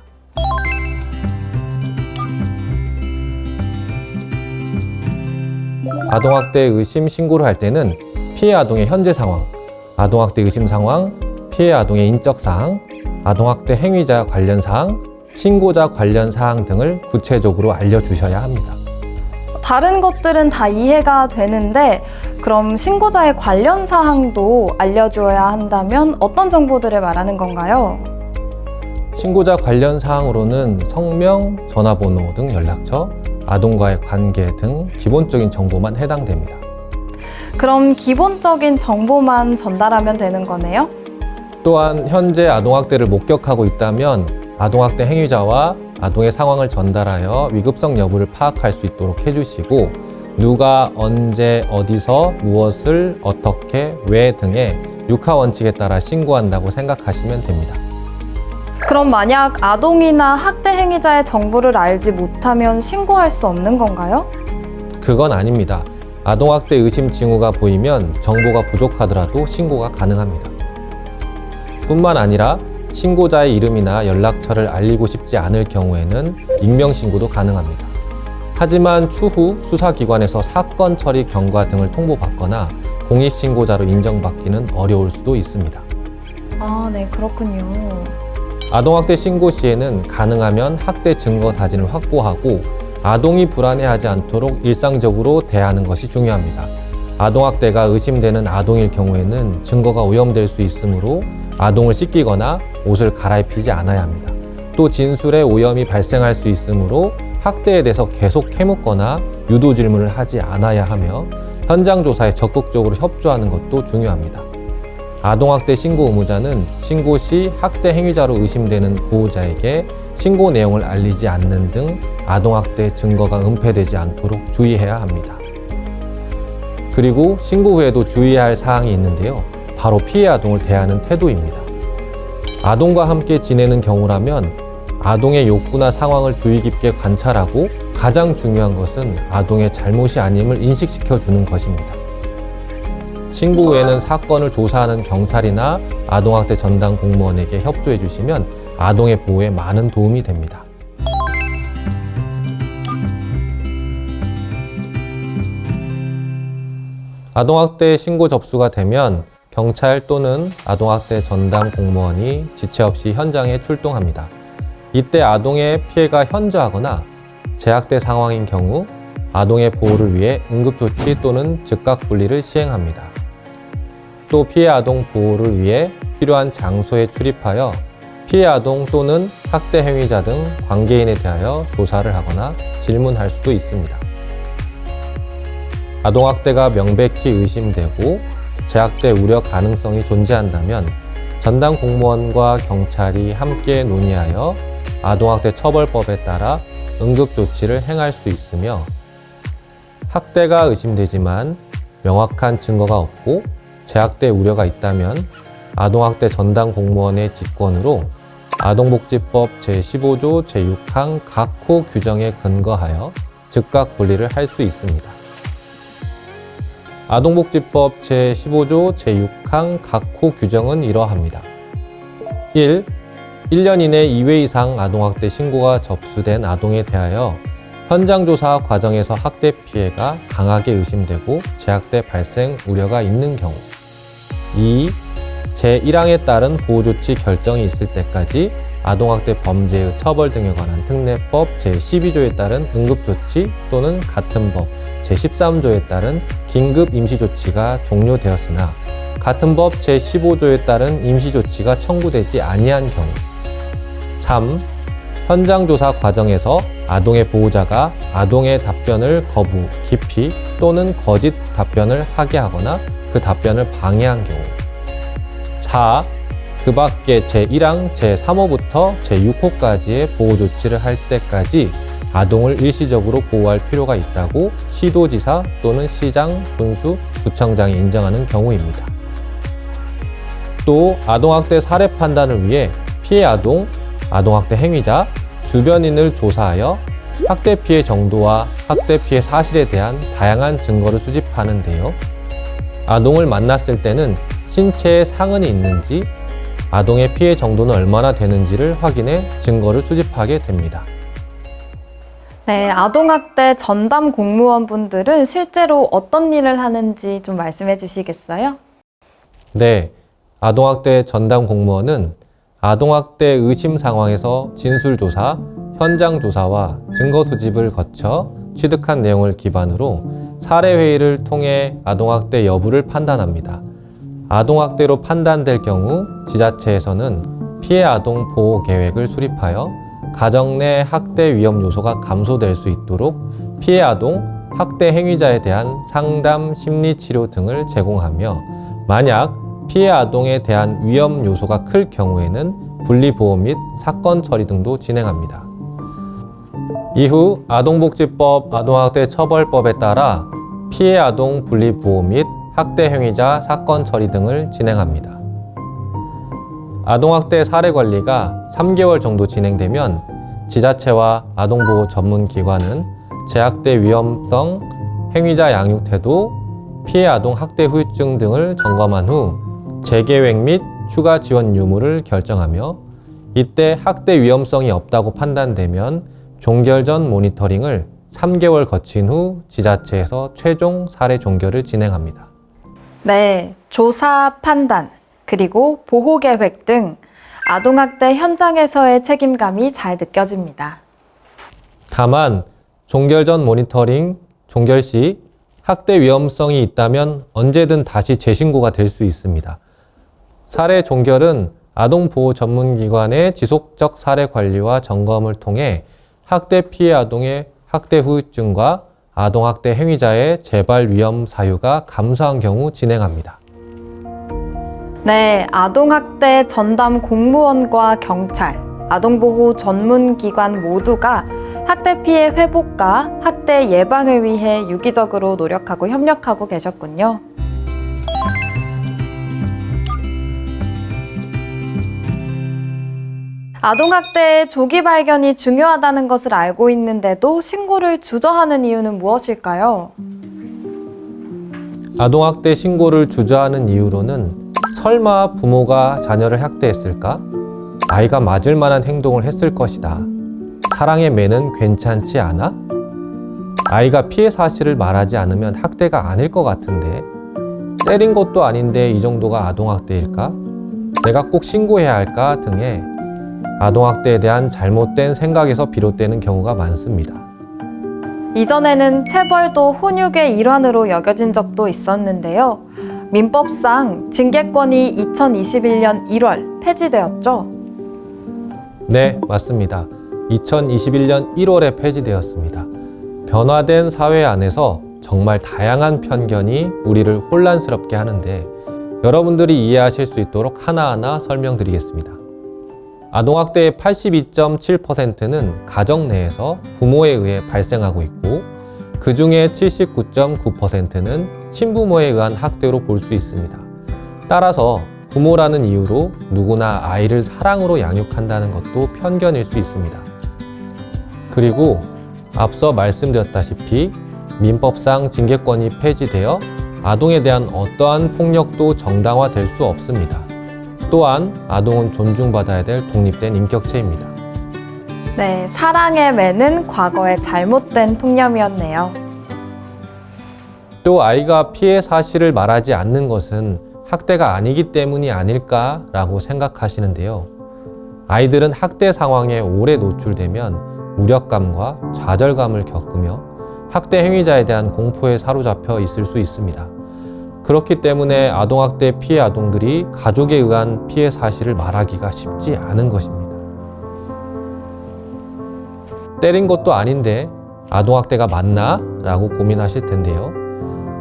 아동학대 의심 신고를 할 때는 피해 아동의 현재 상황, 아동학대 의심 상황, 피해 아동의 인적 사항, 아동학대 행위자 관련 사항, 신고자 관련 사항 등을 구체적으로 알려주셔야 합니다. 다른 것들은 다 이해가 되는데 그럼 신고자의 관련 사항도 알려줘야 한다면 어떤 정보들을 말하는 건가요? 신고자 관련 사항으로는 성명, 전화번호 등 연락처, 아동과의 관계 등 기본적인 정보만 해당됩니다. 그럼 기본적인 정보만 전달하면 되는 거네요? 또한 현재 아동학대를 목격하고 있다면 아동학대 행위자와 아동의 상황을 전달하여 위급성 여부를 파악할 수 있도록 해주시고 누가 언제 어디서 무엇을 어떻게 왜 등의 육하 원칙에 따라 신고한다고 생각하시면 됩니다. 그럼 만약 아동이나 학대 행위자의 정보를 알지 못하면 신고할 수 없는 건가요? 그건 아닙니다. 아동학대 의심 징후가 보이면 정보가 부족하더라도 신고가 가능합니다. 뿐만 아니라 신고자의 이름이나 연락처를 알리고 싶지 않을 경우에는 익명신고도 가능합니다. 하지만 추후 수사기관에서 사건 처리 경과 등을 통보받거나 공익신고자로 인정받기는 어려울 수도 있습니다. 아, 네, 그렇군요. 아동학대 신고 시에는 가능하면 학대 증거 사진을 확보하고 아동이 불안해하지 않도록 일상적으로 대하는 것이 중요합니다. 아동학대가 의심되는 아동일 경우에는 증거가 오염될 수 있으므로 아동을 씻기거나 옷을 갈아입히지 않아야 합니다. 또 진술에 오염이 발생할 수 있으므로 학대에 대해서 계속 캐묻거나 유도 질문을 하지 않아야 하며 현장 조사에 적극적으로 협조하는 것도 중요합니다. 아동학대 신고 의무자는 신고 시 학대 행위자로 의심되는 보호자에게 신고 내용을 알리지 않는 등 아동학대 증거가 은폐되지 않도록 주의해야 합니다. 그리고 신고 후에도 주의해야 할 사항이 있는데요. 바로 피해 아동을 대하는 태도입니다. 아동과 함께 지내는 경우라면 아동의 욕구나 상황을 주의 깊게 관찰하고 가장 중요한 것은 아동의 잘못이 아님을 인식시켜 주는 것입니다. 신고 후에는 사건을 조사하는 경찰이나 아동학대 전담 공무원에게 협조해 주시면 아동의 보호에 많은 도움이 됩니다. 아동학대 신고 접수가 되면 경찰 또는 아동학대 전담 공무원이 지체 없이 현장에 출동합니다. 이때 아동의 피해가 현저하거나 재학대 상황인 경우 아동의 보호를 위해 응급조치 또는 즉각분리를 시행합니다. 또 피해 아동 보호를 위해 필요한 장소에 출입하여 피해 아동 또는 학대 행위자 등 관계인에 대하여 조사를 하거나 질문할 수도 있습니다. 아동학대가 명백히 의심되고 재학대 우려 가능성이 존재한다면 전담 공무원과 경찰이 함께 논의하여 아동학대 처벌법에 따라 응급조치를 행할 수 있으며 학대가 의심되지만 명확한 증거가 없고 재학대 우려가 있다면 아동학대 전담 공무원의 직권으로 아동복지법 제15조 제6항 각 호 규정에 근거하여 즉각 분리를 할 수 있습니다. 아동복지법 제15조 제6항 각 호 규정은 이러합니다. 1. 1년 이내 2회 이상 아동학대 신고가 접수된 아동에 대하여 현장조사 과정에서 학대 피해가 강하게 의심되고 재학대 발생 우려가 있는 경우. 2. 제1항에 따른 보호조치 결정이 있을 때까지 아동학대 범죄의 처벌 등에 관한 특례법 제12조에 따른 응급조치 또는 같은 법 제13조에 따른 긴급 임시조치가 종료되었으나 같은 법 제15조에 따른 임시조치가 청구되지 아니한 경우. 3. 현장조사 과정에서 아동의 보호자가 아동의 답변을 거부, 기피 또는 거짓 답변을 하게 하거나 그 답변을 방해한 경우. 4. 그 밖에 제1항 제3호부터 제6호까지의 보호조치를 할 때까지 아동을 일시적으로 보호할 필요가 있다고 시도지사 또는 시장, 군수, 구청장이 인정하는 경우입니다. 또 아동학대 사례 판단을 위해 피해 아동, 아동학대 행위자, 주변인을 조사하여 학대 피해 정도와 학대 피해 사실에 대한 다양한 증거를 수집하는데요. 아동을 만났을 때는 신체에 상흔이 있는지, 아동의 피해 정도는 얼마나 되는지를 확인해 증거를 수집하게 됩니다. 네, 아동학대 전담 공무원분들은 실제로 어떤 일을 하는지 좀 말씀해 주시겠어요? 네, 아동학대 전담 공무원은 아동학대 의심 상황에서 진술조사, 현장조사와 증거 수집을 거쳐 취득한 내용을 기반으로 사례회의를 통해 아동학대 여부를 판단합니다. 아동학대로 판단될 경우 지자체에서는 피해 아동 보호 계획을 수립하여 가정 내 학대 위험 요소가 감소될 수 있도록 피해 아동, 학대 행위자에 대한 상담, 심리치료 등을 제공하며 만약 피해 아동에 대한 위험 요소가 클 경우에는 분리보호 및 사건 처리 등도 진행합니다. 이후 아동복지법, 아동학대 처벌법에 따라 피해 아동 분리보호 및 학대 행위자 사건 처리 등을 진행합니다. 아동학대 사례 관리가 3개월 정도 진행되면 지자체와 아동보호 전문기관은 재학대 위험성, 행위자 양육 태도, 피해 아동 학대 후유증 등을 점검한 후 재계획 및 추가 지원 유무를 결정하며 이때 학대 위험성이 없다고 판단되면 종결 전 모니터링을 3개월 거친 후 지자체에서 최종 사례 종결을 진행합니다. 네, 조사, 판단, 그리고 보호 계획 등 아동학대 현장에서의 책임감이 잘 느껴집니다. 다만 종결 전 모니터링, 종결 시 학대 위험성이 있다면 언제든 다시 재신고가 될 수 있습니다. 사례 종결은 아동보호 전문기관의 지속적 사례 관리와 점검을 통해 학대 피해 아동의 학대 후유증과 아동학대 행위자의 재발 위험 사유가 감소한 경우 진행합니다. 네, 아동학대 전담 공무원과 경찰, 아동보호 전문기관 모두가 학대 피해 회복과 학대 예방을 위해 유기적으로 노력하고 협력하고 계셨군요. 아동학대의 조기 발견이 중요하다는 것을 알고 있는데도 신고를 주저하는 이유는 무엇일까요? 아동학대 신고를 주저하는 이유로는 설마 부모가 자녀를 학대했을까? 아이가 맞을 만한 행동을 했을 것이다. 사랑의 매는 괜찮지 않아? 아이가 피해 사실을 말하지 않으면 학대가 아닐 것 같은데 때린 것도 아닌데 이 정도가 아동학대일까? 내가 꼭 신고해야 할까? 등의 아동학대에 대한 잘못된 생각에서 비롯되는 경우가 많습니다. 이전에는 체벌도 훈육의 일환으로 여겨진 적도 있었는데요. 민법상 징계권이 2021년 1월 폐지되었죠? 네, 맞습니다. 2021년 1월에 폐지되었습니다. 변화된 사회 안에서 정말 다양한 편견이 우리를 혼란스럽게 하는데 여러분들이 이해하실 수 있도록 하나하나 설명드리겠습니다. 아동학대의 82.7%는 가정 내에서 부모에 의해 발생하고 있고 그 중에 79.9%는 친부모에 의한 학대로 볼 수 있습니다. 따라서 부모라는 이유로 누구나 아이를 사랑으로 양육한다는 것도 편견일 수 있습니다. 그리고 앞서 말씀드렸다시피 민법상 징계권이 폐지되어 아동에 대한 어떠한 폭력도 정당화될 수 없습니다. 또한 아동은 존중받아야 될 독립된 인격체입니다. 네, 사랑의 매는 과거의 잘못된 통념이었네요. 또 아이가 피해 사실을 말하지 않는 것은 학대가 아니기 때문이 아닐까라고 생각하시는데요. 아이들은 학대 상황에 오래 노출되면 무력감과 좌절감을 겪으며 학대 행위자에 대한 공포에 사로잡혀 있을 수 있습니다. 그렇기 때문에 아동학대 피해 아동들이 가족에 의한 피해 사실을 말하기가 쉽지 않은 것입니다. 때린 것도 아닌데 아동학대가 맞나? 라고 고민하실 텐데요.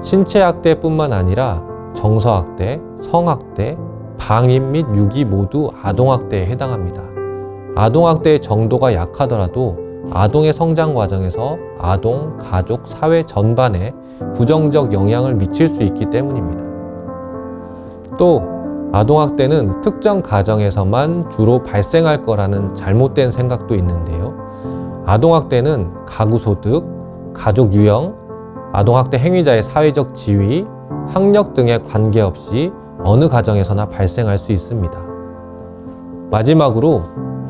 신체학대뿐만 아니라 정서학대, 성학대, 방임 및 유기 모두 아동학대에 해당합니다. 아동학대의 정도가 약하더라도 아동의 성장 과정에서 아동, 가족, 사회 전반에 부정적 영향을 미칠 수 있기 때문입니다. 또 아동학대는 특정 가정에서만 주로 발생할 거라는 잘못된 생각도 있는데요. 아동학대는 가구소득, 가족 유형, 아동학대 행위자의 사회적 지위, 학력 등에 관계없이 어느 가정에서나 발생할 수 있습니다. 마지막으로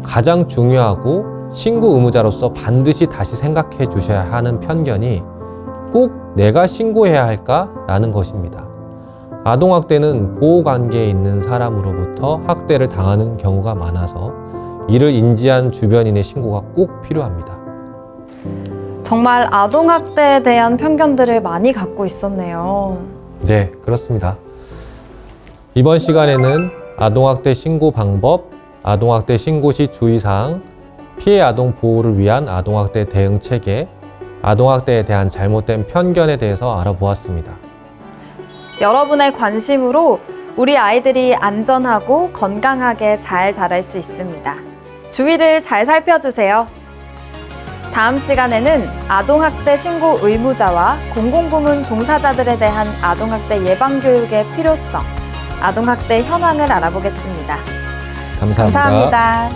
가장 중요하고 신고 의무자로서 반드시 다시 생각해 주셔야 하는 편견이 꼭 내가 신고해야 할까? 라는 것입니다. 아동학대는 보호관계에 있는 사람으로부터 학대를 당하는 경우가 많아서 이를 인지한 주변인의 신고가 꼭 필요합니다. 정말 아동학대에 대한 편견들을 많이 갖고 있었네요. 네, 그렇습니다. 이번 시간에는 아동학대 신고 방법, 아동학대 신고 시 주의사항, 피해 아동 보호를 위한 아동학대 대응 체계, 아동학대에 대한 잘못된 편견에 대해서 알아보았습니다. 여러분의 관심으로 우리 아이들이 안전하고 건강하게 잘 자랄 수 있습니다. 주위를 잘 살펴주세요. 다음 시간에는 아동학대 신고 의무자와 공공부문 종사자들에 대한 아동학대 예방교육의 필요성, 아동학대 현황을 알아보겠습니다. 감사합니다.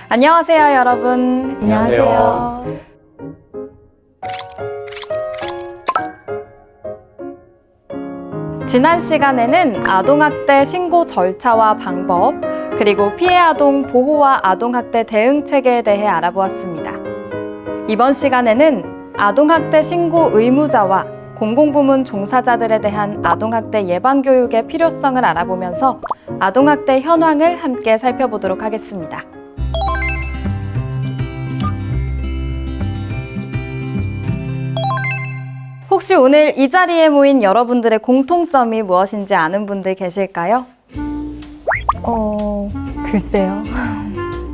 안녕하세요, 여러분. 안녕하세요. 지난 시간에는 아동학대 신고 절차와 방법, 그리고 피해 아동 보호와 아동학대 대응 체계에 대해 알아보았습니다. 이번 시간에는 아동학대 신고 의무자와 공공부문 종사자들에 대한 아동학대 예방교육의 필요성을 알아보면서 아동학대 현황을 함께 살펴보도록 하겠습니다. 혹시 오늘 이 자리에 모인 여러분들의 공통점이 무엇인지 아는 분들 계실까요? 글쎄요.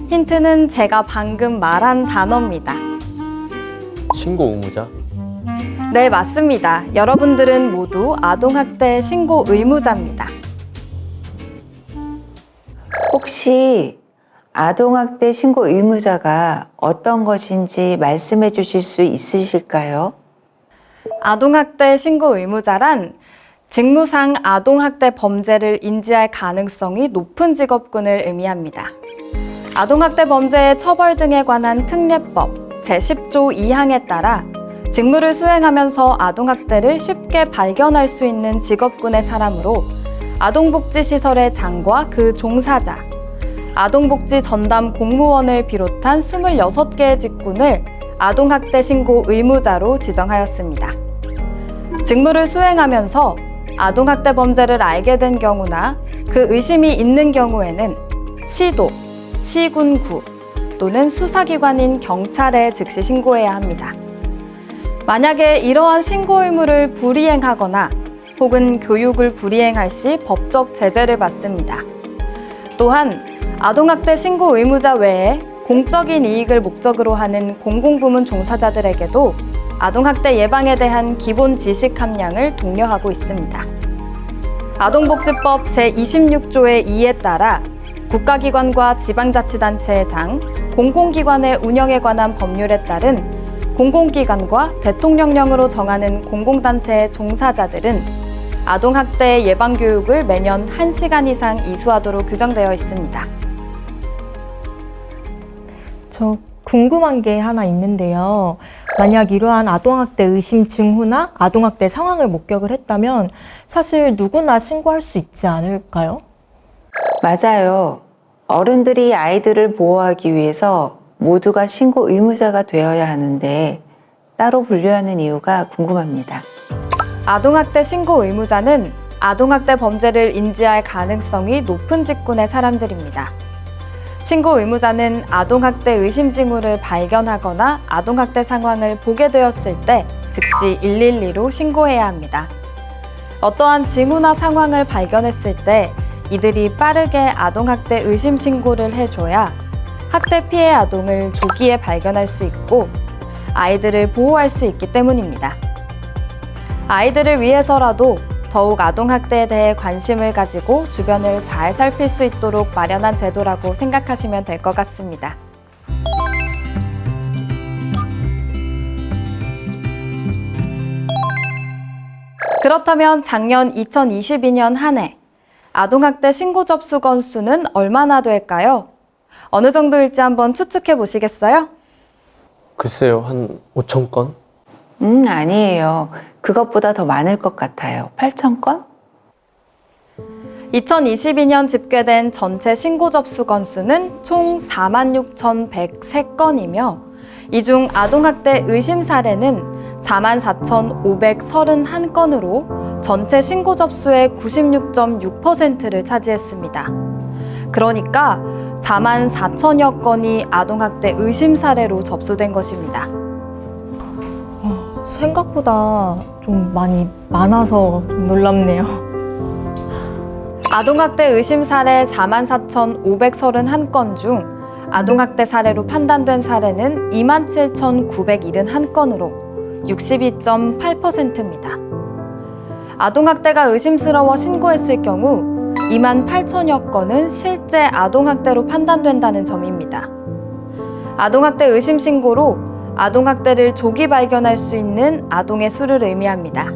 힌트는 제가 방금 말한 단어입니다. 신고 의무자? 네, 맞습니다. 여러분들은 모두 아동학대 신고 의무자입니다. 혹시 아동학대 신고 의무자가 어떤 것인지 말씀해 주실 수 있으실까요? 아동학대 신고 의무자란 직무상 아동학대 범죄를 인지할 가능성이 높은 직업군을 의미합니다. 아동학대 범죄의 처벌 등에 관한 특례법 제10조 2항에 따라 직무를 수행하면서 아동학대를 쉽게 발견할 수 있는 직업군의 사람으로 아동복지시설의 장과 그 종사자, 아동복지 전담 공무원을 비롯한 26개의 직군을 아동학대 신고 의무자로 지정하였습니다. 직무를 수행하면서 아동학대 범죄를 알게 된 경우나 그 의심이 있는 경우에는 시도, 시군구 또는 수사기관인 경찰에 즉시 신고해야 합니다. 만약에 이러한 신고 의무를 불이행하거나 혹은 교육을 불이행할 시 법적 제재를 받습니다. 또한 아동학대 신고 의무자 외에 공적인 이익을 목적으로 하는 공공부문 종사자들에게도 아동학대 예방에 대한 기본 지식 함량을 독려하고 있습니다. 아동복지법 제26조의 2에 따라 국가기관과 지방자치단체의 장, 공공기관의 운영에 관한 법률에 따른 공공기관과 대통령령으로 정하는 공공단체의 종사자들은 아동학대 예방교육을 매년 1시간 이상 이수하도록 규정되어 있습니다. 저 궁금한 게 하나 있는데요. 만약 이러한 아동학대 의심 징후나 아동학대 상황을 목격을 했다면 사실 누구나 신고할 수 있지 않을까요? 맞아요. 어른들이 아이들을 보호하기 위해서 모두가 신고 의무자가 되어야 하는데 따로 분류하는 이유가 궁금합니다. 아동학대 신고 의무자는 아동학대 범죄를 인지할 가능성이 높은 직군의 사람들입니다. 신고 의무자는 아동학대 의심 징후를 발견하거나 아동학대 상황을 보게 되었을 때 즉시 112로 신고해야 합니다. 어떠한 징후나 상황을 발견했을 때 이들이 빠르게 아동학대 의심 신고를 해줘야 학대 피해 아동을 조기에 발견할 수 있고 아이들을 보호할 수 있기 때문입니다. 아이들을 위해서라도 더욱 아동학대에 대해 관심을 가지고 주변을 잘 살필 수 있도록 마련한 제도라고 생각하시면 될 것 같습니다. 그렇다면 작년 2022년 한 해 아동학대 신고 접수 건수는 얼마나 될까요? 어느 정도일지 한번 추측해 보시겠어요? 글쎄요, 한 5천 건? 아니에요. 그것보다 더 많을 것 같아요. 8,000건? 2022년 집계된 전체 신고 접수 건수는 총 46,103건이며 이 중 아동학대 의심 사례는 44,531건으로 전체 신고 접수의 96.6%를 차지했습니다. 그러니까 4만 4천여 건이 아동학대 의심 사례로 접수된 것입니다. 생각보다 좀 많이 많아서 좀 놀랍네요. 아동학대 의심 사례 44,531건 중 아동학대 사례로 판단된 사례는 27,971건으로 62.8%입니다. 아동학대가 의심스러워 신고했을 경우 28,000여 건은 실제 아동학대로 판단된다는 점입니다. 아동학대 의심 신고로 아동학대를 조기 발견할 수 있는 아동의 수를 의미합니다.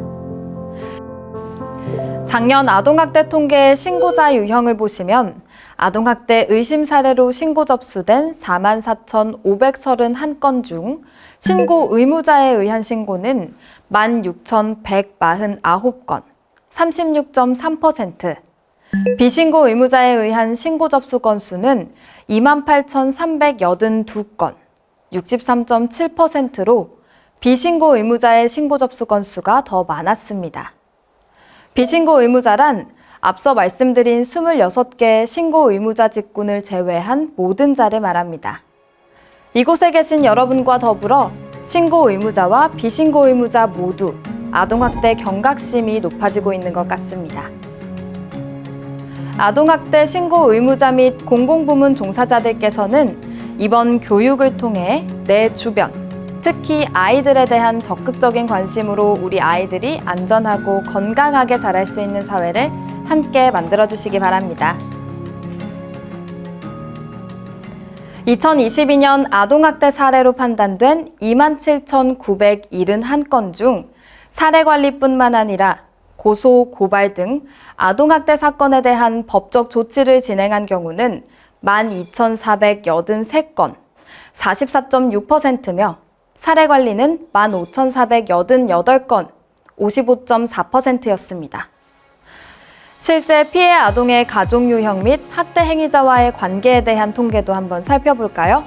작년 아동학대 통계의 신고자 유형을 보시면 아동학대 의심 사례로 신고 접수된 44,531건 중 신고 의무자에 의한 신고는 16,149건, 36.3%, 비신고 의무자에 의한 신고 접수 건수는 28,382건, 63.7%로 비신고 의무자의 신고 접수 건수가 더 많았습니다. 비신고 의무자란 앞서 말씀드린 26개의 신고 의무자 직군을 제외한 모든 자를 말합니다. 이곳에 계신 여러분과 더불어 신고 의무자와 비신고 의무자 모두 아동학대 경각심이 높아지고 있는 것 같습니다. 아동학대 신고 의무자 및 공공부문 종사자들께서는 이번 교육을 통해 내 주변, 특히 아이들에 대한 적극적인 관심으로 우리 아이들이 안전하고 건강하게 자랄 수 있는 사회를 함께 만들어주시기 바랍니다. 2022년 아동학대 사례로 판단된 27,971건 중 사례관리뿐만 아니라 고소, 고발 등 아동학대 사건에 대한 법적 조치를 진행한 경우는 12,483건, 44.6%며 사례관리는 15,488건, 55.4%였습니다. 실제 피해 아동의 가족 유형 및 학대 행위자와의 관계에 대한 통계도 한번 살펴볼까요?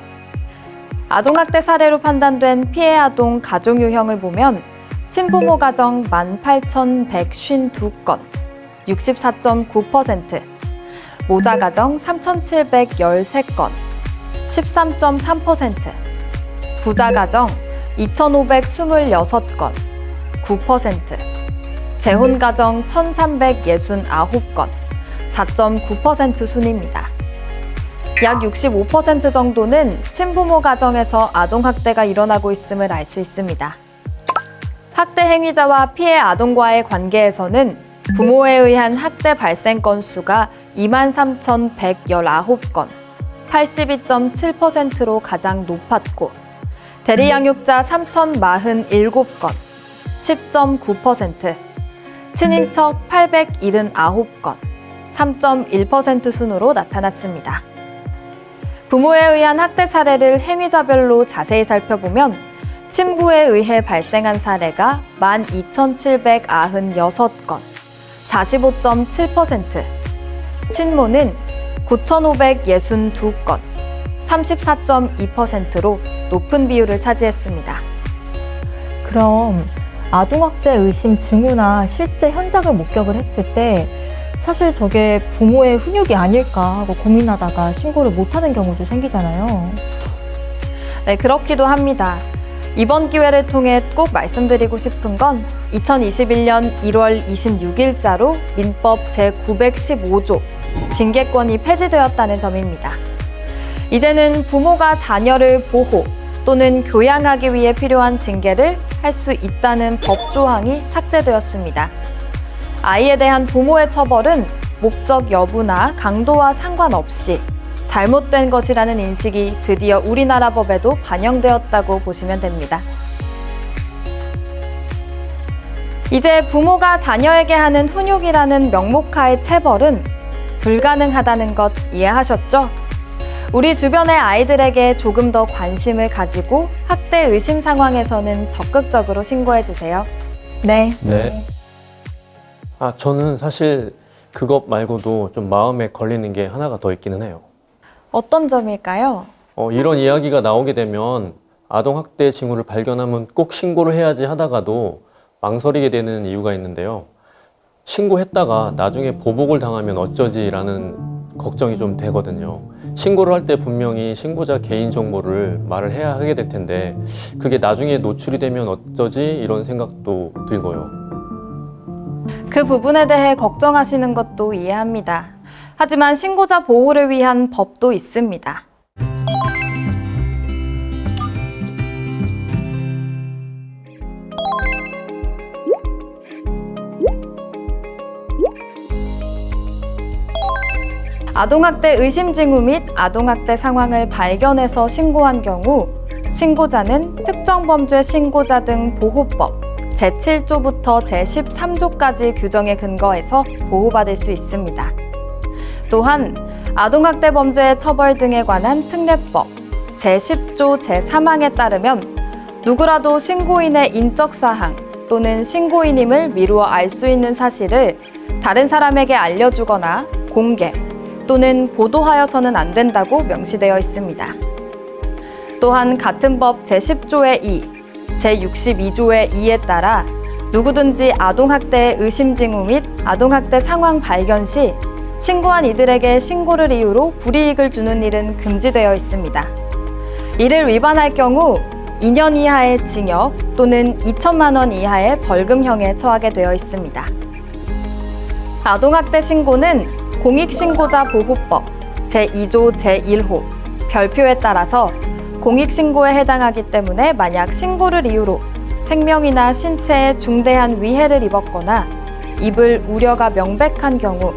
아동학대 사례로 판단된 피해 아동 가족 유형을 보면 친부모 가정 18,152건, 64.9%, 모자 가정 3,713건, 13.3%, 부자 가정 2,526건, 9%, 재혼 가정 1,369건, 4.9% 순입니다. 약 65% 정도는 친부모 가정에서 아동학대가 일어나고 있음을 알 수 있습니다. 학대 행위자와 피해 아동과의 관계에서는 부모에 의한 학대 발생 건수가 23,119건, 82.7%로 가장 높았고, 대리양육자 3,047건, 10.9%, 친인척 879건, 3.1% 순으로 나타났습니다. 부모에 의한 학대 사례를 행위자별로 자세히 살펴보면 친부에 의해 발생한 사례가 12,796건, 45.7%, 친모는 9,562건, 34.2%로 높은 비율을 차지했습니다. 그럼 아동학대 의심 징후나 실제 현장을 목격을 했을 때 사실 저게 부모의 훈육이 아닐까 하고 고민하다가 신고를 못하는 경우도 생기잖아요. 네, 그렇기도 합니다. 이번 기회를 통해 꼭 말씀드리고 싶은 건 2021년 1월 26일자로 민법 제915조 징계권이 폐지되었다는 점입니다. 이제는 부모가 자녀를 보호 또는 교양하기 위해 필요한 징계를 할 수 있다는 법 조항이 삭제되었습니다. 아이에 대한 부모의 처벌은 목적 여부나 강도와 상관없이 잘못된 것이라는 인식이 드디어 우리나라 법에도 반영되었다고 보시면 됩니다. 이제 부모가 자녀에게 하는 훈육이라는 명목하의 체벌은 불가능하다는 것 이해하셨죠? 우리 주변의 아이들에게 조금 더 관심을 가지고 학대 의심 상황에서는 적극적으로 신고해주세요. 네. 네. 저는 사실 그것 말고도 좀 마음에 걸리는 게 하나가 더 있기는 해요. 어떤 점일까요? 이런 이야기가 나오게 되면 아동학대 징후를 발견하면 꼭 신고를 해야지 하다가도 망설이게 되는 이유가 있는데요. 신고했다가 나중에 보복을 당하면 어쩌지라는 걱정이 좀 되거든요. 신고를 할 때 분명히 신고자 개인 정보를 말을 해야 하게 될 텐데 그게 나중에 노출이 되면 어쩌지 이런 생각도 들고요. 그 부분에 대해 걱정하시는 것도 이해합니다. 하지만 신고자 보호를 위한 법도 있습니다. 아동학대 의심 징후 및 아동학대 상황을 발견해서 신고한 경우 신고자는 특정범죄 신고자 등 보호법 제7조부터 제13조까지 규정에 근거해서 보호받을 수 있습니다. 또한 아동학대 범죄의 처벌 등에 관한 특례법 제10조 제3항에 따르면 누구라도 신고인의 인적사항 또는 신고인임을 미루어 알 수 있는 사실을 다른 사람에게 알려주거나 공개 또는 보도하여서는 안 된다고 명시되어 있습니다. 또한 같은 법 제10조의 2, 제62조의 2에 따라 누구든지 아동학대의 의심 징후 및 아동학대 상황 발견 시 신고한 이들에게 신고를 이유로 불이익을 주는 일은 금지되어 있습니다. 이를 위반할 경우 2년 이하의 징역 또는 2천만 원 이하의 벌금형에 처하게 되어 있습니다. 아동학대 신고는 공익신고자 보호법 제2조 제1호 별표에 따라서 공익신고에 해당하기 때문에 만약 신고를 이유로 생명이나 신체에 중대한 위해를 입었거나 입을 우려가 명백한 경우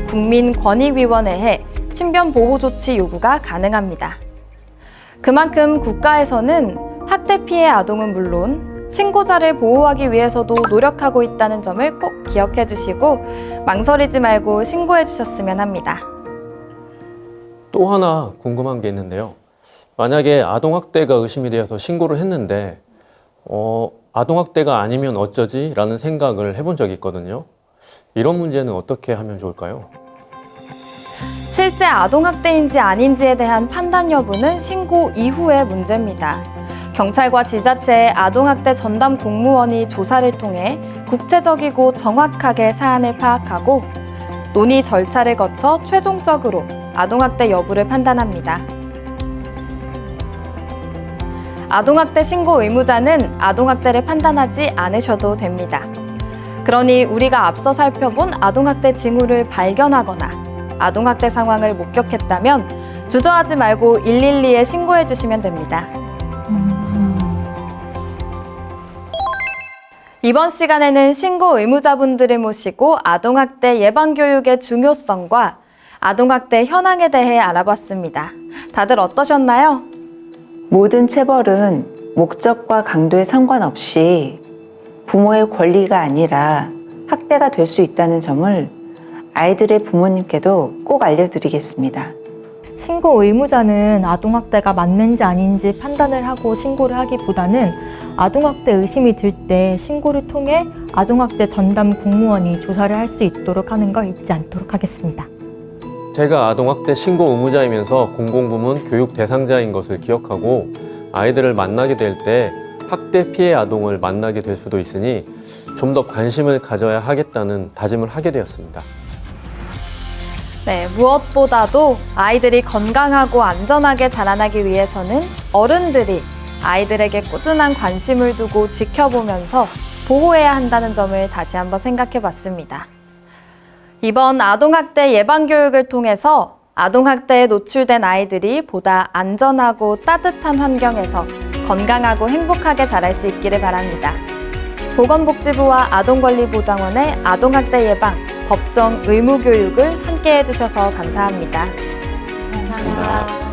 국민권익위원회에 신변보호조치 요구가 가능합니다. 그만큼 국가에서는 학대 피해 아동은 물론 신고자를 보호하기 위해서도 노력하고 있다는 점을 꼭 기억해 주시고 망설이지 말고 신고해 주셨으면 합니다. 또 하나 궁금한 게 있는데요. 만약에 아동학대가 의심이 되어서 신고를 했는데 아동학대가 아니면 어쩌지? 라는 생각을 해본 적이 있거든요. 이런 문제는 어떻게 하면 좋을까요? 실제 아동학대인지 아닌지에 대한 판단 여부는 신고 이후의 문제입니다. 경찰과 지자체의 아동학대 전담 공무원이 조사를 통해 구체적이고 정확하게 사안을 파악하고 논의 절차를 거쳐 최종적으로 아동학대 여부를 판단합니다. 아동학대 신고 의무자는 아동학대를 판단하지 않으셔도 됩니다. 그러니 우리가 앞서 살펴본 아동학대 징후를 발견하거나 아동학대 상황을 목격했다면 주저하지 말고 112에 신고해 주시면 됩니다. 이번 시간에는 신고 의무자분들을 모시고 아동학대 예방교육의 중요성과 아동학대 현황에 대해 알아봤습니다. 다들 어떠셨나요? 모든 체벌은 목적과 강도에 상관없이 부모의 권리가 아니라 학대가 될 수 있다는 점을 아이들의 부모님께도 꼭 알려드리겠습니다. 신고 의무자는 아동학대가 맞는지 아닌지 판단을 하고 신고를 하기보다는 아동학대 의심이 들 때 신고를 통해 아동학대 전담 공무원이 조사를 할 수 있도록 하는 걸 잊지 않도록 하겠습니다. 제가 아동학대 신고 의무자이면서 공공부문 교육 대상자인 것을 기억하고 아이들을 만나게 될 때 학대 피해 아동을 만나게 될 수도 있으니 좀 더 관심을 가져야 하겠다는 다짐을 하게 되었습니다. 네, 무엇보다도 아이들이 건강하고 안전하게 자라나기 위해서는 어른들이 아이들에게 꾸준한 관심을 두고 지켜보면서 보호해야 한다는 점을 다시 한번 생각해 봤습니다. 이번 아동학대 예방교육을 통해서 아동학대에 노출된 아이들이 보다 안전하고 따뜻한 환경에서 건강하고 행복하게 자랄 수 있기를 바랍니다. 보건복지부와 아동권리보장원의 아동학대 예방, 법정 의무교육을 함께 해주셔서 감사합니다. 감사합니다.